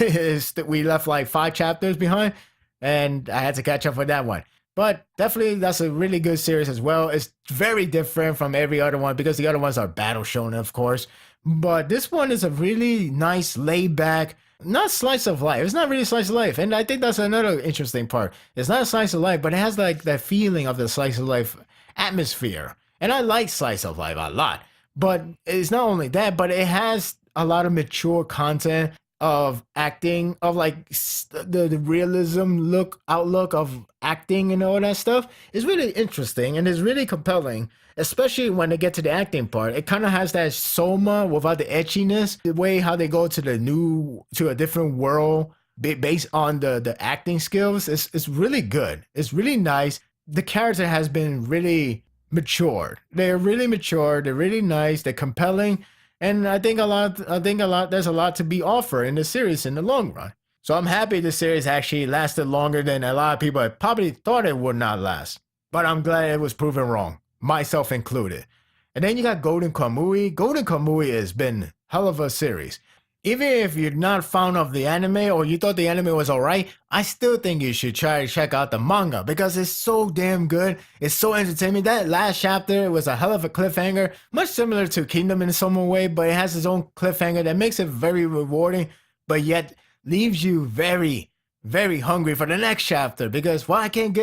that we left 5 chapters behind, and I had to catch up with that one. But definitely, that's a really good series as well. It's very different from every other one because the other ones are battle shonen, of course. But this one is a really nice, laid back, not slice of life. It's not really slice of life. And I think that's another interesting part. It's not a slice of life, but it has that feeling of the slice of life atmosphere. And I like slice of life a lot. But it's not only that, but it has a lot of mature content of acting, of the realism outlook of acting and all that stuff is really interesting and is really compelling, especially when they get to the acting part. It kind of has that Soma without the etchiness, the way how they go to a different world based on the acting skills. It's really good. It's really nice. The character has been really matured. They're really mature. They're really nice. They're compelling. And I think there's a lot to be offered in the series in the long run. So I'm happy the series actually lasted longer than a lot of people probably thought it would not last. But I'm glad it was proven wrong, myself included. And then you got Golden Kamui. Golden Kamui has been hell of a series. Even if you're not fond of the anime or you thought the anime was alright, I still think you should try to check out the manga because it's so damn good. It's so entertaining. That last chapter was a hell of a cliffhanger, much similar to Kingdom in some way, but it has its own cliffhanger that makes it very rewarding, but yet leaves you very, very hungry for the next chapter because well, I can't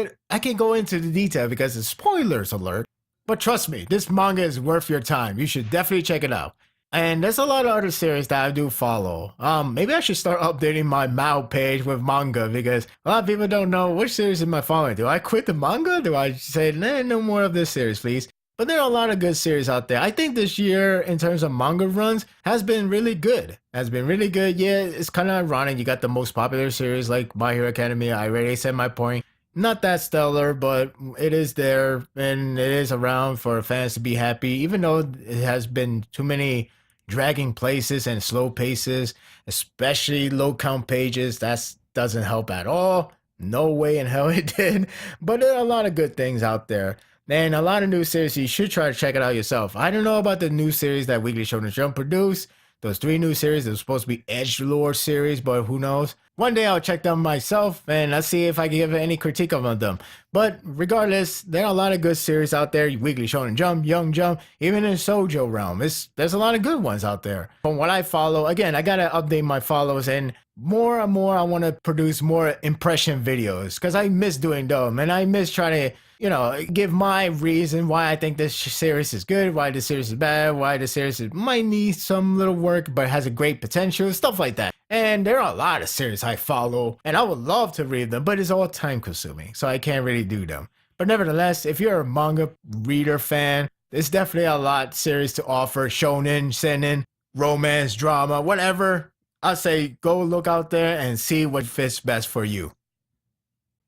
go into the detail because it's spoilers alert. But trust me, this manga is worth your time. You should definitely check it out. And there's a lot of other series that I do follow. Maybe I should start updating my Mao page with manga because a lot of people don't know which series am I following. Do I quit the manga? Do I say, nah, no more of this series, please? But there are a lot of good series out there. I think this year, in terms of manga runs, has been really good. Has been really good. Yeah, it's kind of ironic. You got the most popular series like My Hero Academia. I already said my point. Not that stellar, but it is there and it is around for fans to be happy, even though it has been too many dragging places and slow paces, especially low count pages. That doesn't help at all. No way in hell it did. But there are a lot of good things out there. And a lot of new series. You should try to check it out yourself. I don't know about the new series that Weekly Shonen Jump produced. Those 3 new series, they're supposed to be edgelord series, but who knows? One day I'll check them myself and let's see if I can give any critique of them. But regardless, there are a lot of good series out there. Weekly Shonen Jump, Young Jump, even in Shoujo realm. There's a lot of good ones out there. From what I follow, again, I gotta update my follows and more and more I want to produce more impression videos because I miss doing them and I miss trying to give my reason why I think this series is good, why this series is bad, why this series might need some little work but has a great potential, stuff like that. And there are a lot of series I follow, and I would love to read them, but it's all time consuming, so I can't really do them. But nevertheless, if you're a manga reader fan, there's definitely a lot series to offer. Shonen, seinen, romance, drama, whatever. I say go look out there and see what fits best for you.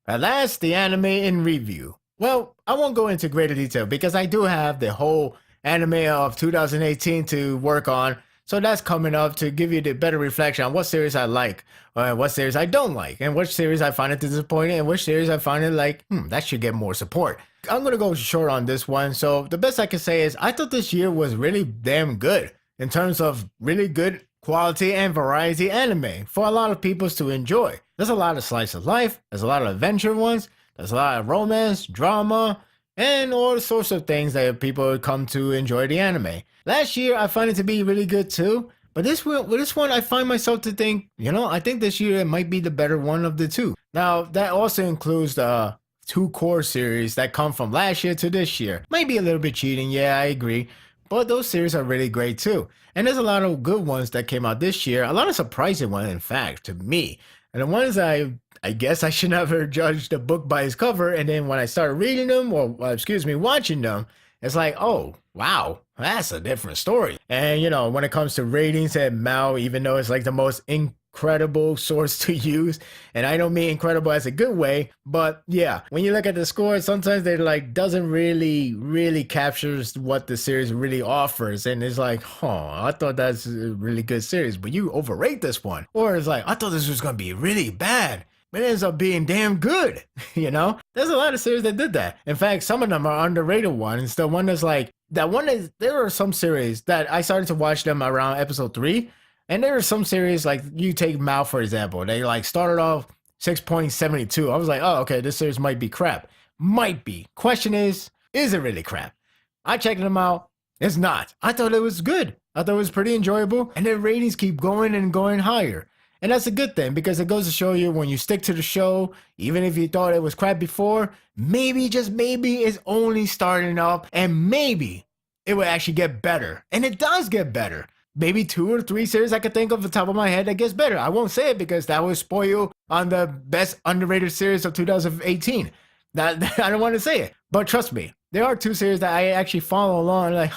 At last, the anime in review. Well, I won't go into greater detail because I do have the whole anime of 2018 to work on. So that's coming up to give you the better reflection on what series I like, what series I don't like, and which series I find it disappointing, and which series I find it like, that should get more support. I'm going to go short on this one. So the best I can say is I thought this year was really damn good in terms of really good quality and variety anime for a lot of people to enjoy. There's a lot of slice of life, there's a lot of adventure ones, there's a lot of romance, drama, and all sorts of things that people come to enjoy the anime. Last year, I find it to be really good too, but this one, I find myself to think, I think this year it might be the better one of the two. Now, that also includes the 2 core series that come from last year to this year. Might be a little bit cheating, yeah, I agree, but those series are really great too. And there's a lot of good ones that came out this year, a lot of surprising ones, in fact, to me. And the ones I guess I should never judge the book by its cover. And then when I started reading them, or watching them, it's like, oh, wow, that's a different story. And, when it comes to ratings and Mao, even though it's like the most incredible source to use, and I don't mean incredible as a good way, but yeah, when you look at the score, sometimes they like doesn't really captures what the series really offers, and it's like, I thought that's a really good series, but you overrate this one. Or it's like, I thought this was gonna be really bad, but it ends up being damn good. There's a lot of series that did that. In fact, some of them are underrated ones. The one that's like there are some series that I started to watch them around episode 3. And there are some series, like you take Mao, for example. They like started off 6.72. I was like, oh, okay, this series might be crap. Might be. Question is it really crap? I checked them out. It's not. I thought it was good. I thought it was pretty enjoyable. And their ratings keep going and going higher. And that's a good thing because it goes to show you when you stick to the show, even if you thought it was crap before, maybe, just maybe, it's only starting up and maybe it will actually get better. And it does get better. Maybe 2 or 3 series I could think of the top of my head that gets better. I won't say it because that would spoil on the best underrated series of 2018. I don't want to say it. But trust me, there are 2 series that I actually follow along. Like,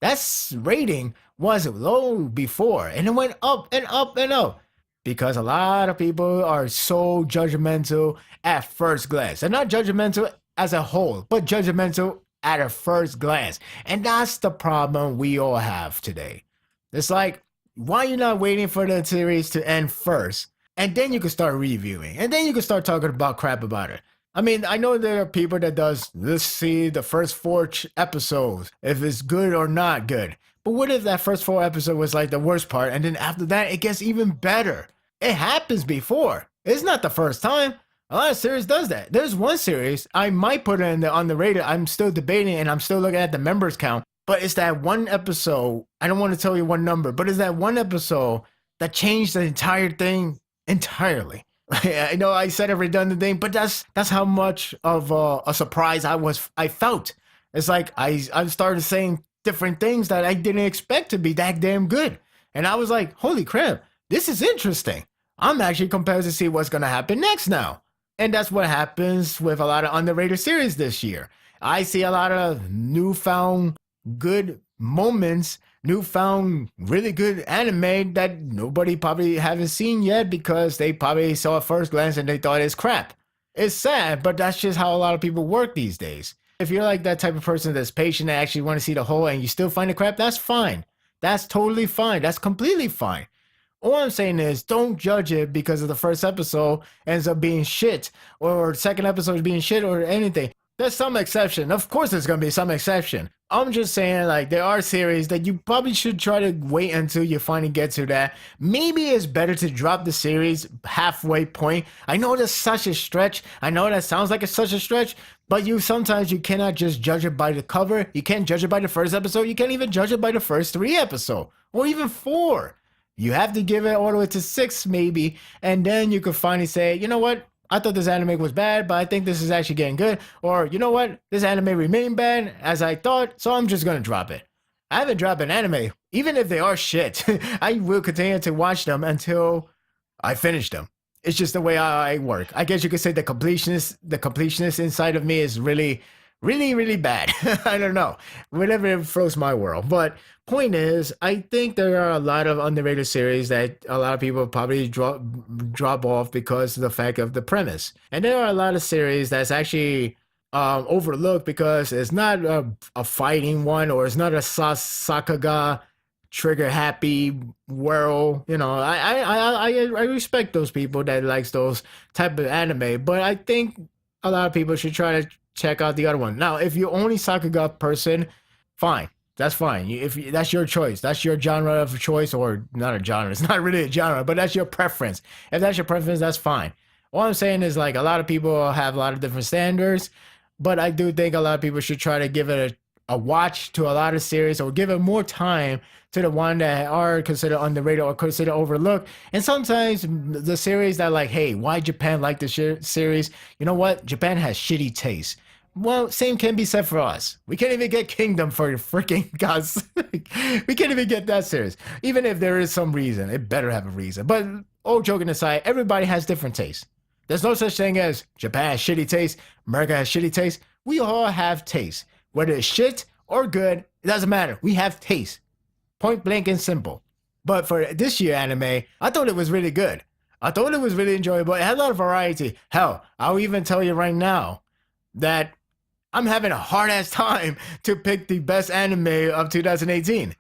that's rating was low before. And it went up and up and up. Because a lot of people are so judgmental at first glance. And not judgmental as a whole, but judgmental at a first glance. And that's the problem we all have today. It's like, why are you not waiting for the series to end first? And then you can start reviewing. And then you can start talking about crap about it. I mean, I know there are people that does, let's see the first 4 episodes, if it's good or not good. But what if that first 4 episodes was like the worst part, and then after that it gets even better? It happens before. It's not the first time. A lot of series does that. There's one series I might put it in on the radar. I'm still debating and I'm still looking at the members count. But it's that one episode. I don't want to tell you one number, but it's that one episode that changed the entire thing entirely. I know I said a redundant thing, but that's how much of a surprise I felt. It's like I started saying different things that I didn't expect to be that damn good, and I was like, holy crap, this is interesting. I'm actually compelled to see what's gonna happen next now, and that's what happens with a lot of underrated series this year. I see a lot of newfound good moments, newfound really good anime that nobody probably haven't seen yet because they probably saw it first glance and they thought it's crap. It's sad, but that's just how a lot of people work these days. If you're like that type of person that's patient and actually want to see the whole and you still find it crap, that's fine. That's totally fine. That's completely fine. All I'm saying is don't judge it because of the first episode ends up being shit or second episode being shit or anything. There's some exception. Of course there's going to be some exception. I'm just saying, like, there are series that you probably should try to wait until you finally get to that. Maybe it's better to drop the series halfway point. I know that's such a stretch. I know that sounds like it's such a stretch, but sometimes you cannot just judge it by the cover. You can't judge it by the first episode. You can't even judge it by the first 3 episodes or even 4. You have to give it all the way to 6 maybe, and then you could finally say, you know what? I thought this anime was bad, but I think this is actually getting good. Or, you know what? This anime remained bad as I thought, so I'm just going to drop it. I haven't dropped an anime, even if they are shit. I will continue to watch them until I finish them. It's just the way I work. I guess you could say the completionist inside of me is really, really, really bad. I don't know. Whatever floats my world. But point is, I think there are a lot of underrated series that a lot of people probably drop off because of the fact of the premise. And there are a lot of series that's actually overlooked because it's not a fighting one or it's not a Sakaga trigger happy world. You know, I respect those people that likes those type of anime, but I think a lot of people should try to check out the other one. Now, if you're only Sakaga person, fine. That's fine. If that's your choice, that's your genre of choice, or not a genre. It's not really a genre, but that's your preference. If that's your preference, that's fine. All I'm saying is, like, a lot of people have a lot of different standards, but I do think a lot of people should try to give it a watch to a lot of series, or give it more time to the one that are considered underrated or considered overlooked. And sometimes the series that, like, hey, why Japan like this series? You know what? Japan has shitty taste. Well, same can be said for us. We can't even get Kingdom for freaking gods. We can't even get that series. Even if there is some reason, it better have a reason. But all joking aside, everybody has different tastes. There's no such thing as Japan has shitty taste, America has shitty taste. We all have taste. Whether it's shit or good, it doesn't matter. We have taste. Point blank and simple. But for this year anime, I thought it was really good. I thought it was really enjoyable. It had a lot of variety. Hell, I'll even tell you right now that I'm having a hard-ass time to pick the best anime of 2018.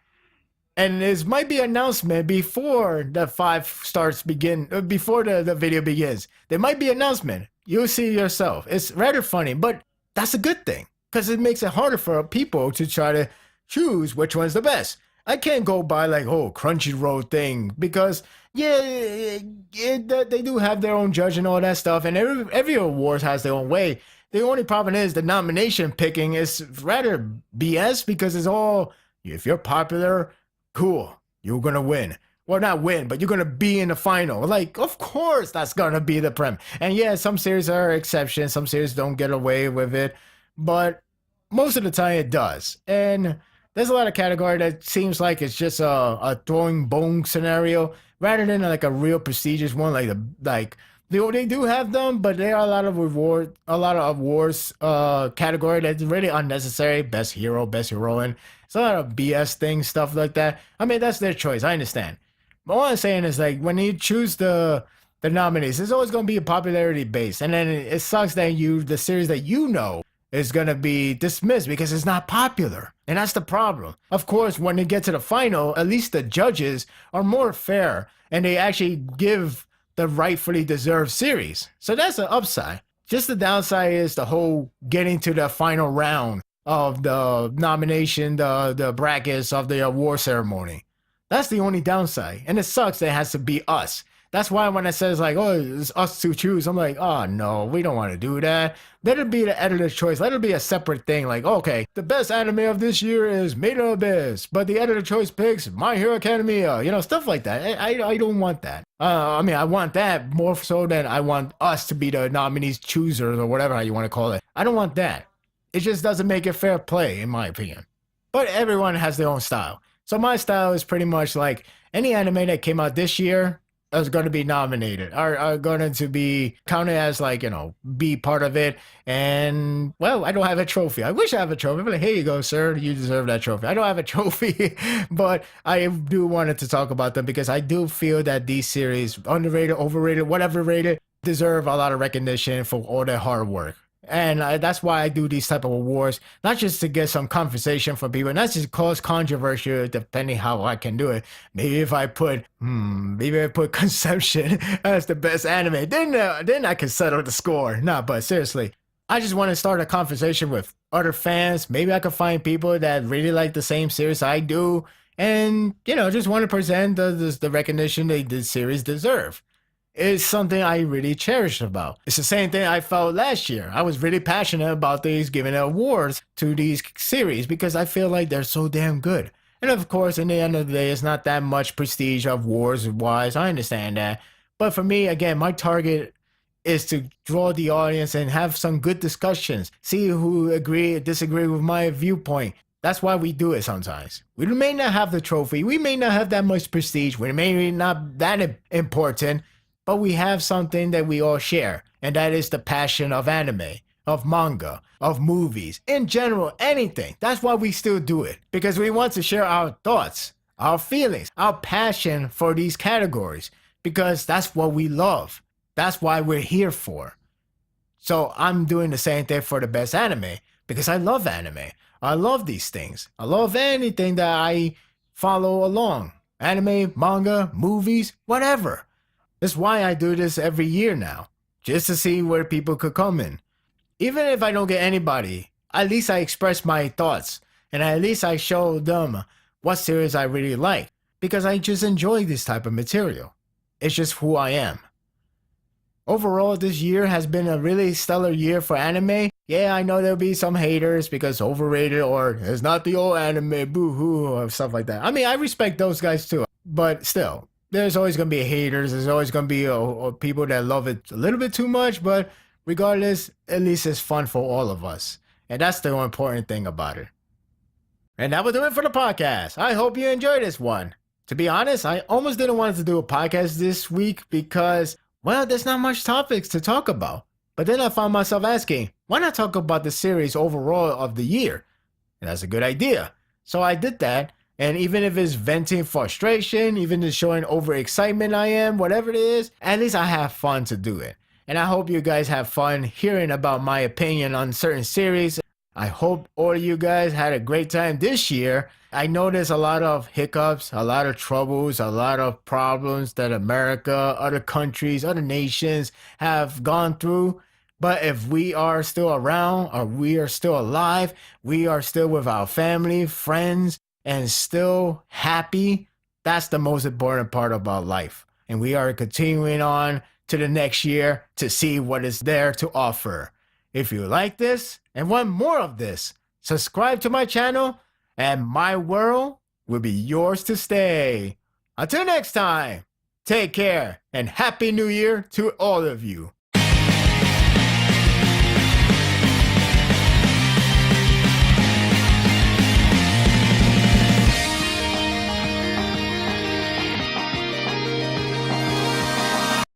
And this might be an announcement before the 5 starts begin, before the video begins. There might be an announcement. You'll see yourself. It's rather funny, but that's a good thing, because it makes it harder for people to try to choose which one's the best. I can't go by like, oh, Crunchyroll thing, because they do have their own judge and all that stuff, and every awards has their own way. The only problem is the nomination picking is rather BS, because it's all, if you're popular, cool, you're going to win. Well, not win, but you're going to be in the final. Like, of course that's going to be the prem. And yeah, some series are exceptions. Some series don't get away with it. But most of the time it does. And there's a lot of category that seems like it's just a throwing bone scenario rather than like a real prestigious one, they do have them, but there are a lot of awards category that's really unnecessary. Best hero, best heroine. It's a lot of BS things, stuff like that. I mean, that's their choice. I understand. But all I'm saying is, like, when you choose the nominees, it's always going to be a popularity base. And then it sucks that the series that you know is going to be dismissed because it's not popular. And that's the problem. Of course, when they get to the final, at least the judges are more fair and they actually give the rightfully deserved series. So that's an upside. Just the downside is the whole getting to the final round of the nomination, the brackets of the award ceremony. That's the only downside. And it sucks that it has to be us. That's why when it says like, oh, it's us to choose, I'm like, oh no, we don't want to do that. Let it be the editor's choice. Let it be a separate thing. Like, okay, the best anime of this year is Made in Abyss, but the editor choice picks My Hero Academia. Stuff like that. I don't want that. I want that more so than I want us to be the nominees choosers or whatever you want to call it. I don't want that. It just doesn't make it fair play, in my opinion. But everyone has their own style. So my style is pretty much like any anime that came out this year is going to be nominated, are going to be counted as like, be part of it. And well, I don't have a trophy. I wish I have a trophy. But like, here you go, sir. You deserve that trophy. I don't have a trophy, but I do wanted to talk about them because I do feel that these series, underrated, overrated, whatever rated, deserve a lot of recognition for all their hard work. And that's why I do these type of awards, not just to get some conversation from people, not just cause controversy, depending how I can do it. Maybe I put Conception as the best anime, then I can settle the score. Nah, but seriously, I just want to start a conversation with other fans. Maybe I can find people that really like the same series I do, and just want to present the recognition the series deserve. Is something I really cherish about. It's the same thing I felt last year. I was really passionate about these giving awards to these series because I feel like they're so damn good. And of course, in the end of the day, it's not that much prestige of awards wise. I understand that. But for me, again, my target is to draw the audience and have some good discussions. See who agree or disagree with my viewpoint. That's why we do it sometimes. We may not have the trophy. We may not have that much prestige. We may not that important. But we have something that we all share, and that is the passion of anime, of manga, of movies, in general, anything. That's why we still do it, because we want to share our thoughts, our feelings, our passion for these categories, because that's what we love. That's why we're here for. So I'm doing the same thing for the best anime, because I love anime. I love these things. I love anything that I follow along. Anime, manga, movies, whatever. That's why I do this every year now, just to see where people could come in. Even if I don't get anybody, at least I express my thoughts, and at least I show them what series I really like, because I just enjoy this type of material. It's just who I am. Overall, this year has been a really stellar year for anime. Yeah, I know there'll be some haters because overrated or it's not the old anime, boo-hoo, or stuff like that. I respect those guys too, but still. There's always going to be haters. There's always going to be people that love it a little bit too much. But regardless, at least it's fun for all of us. And that's the important thing about it. And that will do it for the podcast. I hope you enjoyed this one. To be honest, I almost didn't want to do a podcast this week because, well, there's not much topics to talk about. But then I found myself asking, why not talk about the series overall of the year? And that's a good idea. So I did that. And even if it's venting frustration, even if showing overexcitement I am, whatever it is, at least I have fun to do it. And I hope you guys have fun hearing about my opinion on certain series. I hope all you guys had a great time this year. I know there's a lot of hiccups, a lot of troubles, a lot of problems that America, other countries, other nations have gone through. But if we are still around, or we are still alive, we are still with our family, friends, and still happy, that's the most important part about life. And we are continuing on to the next year to see what is there to offer. If you like this and want more of this, subscribe to my channel and my world will be yours to stay. Until next time, take care and Happy New Year to all of you.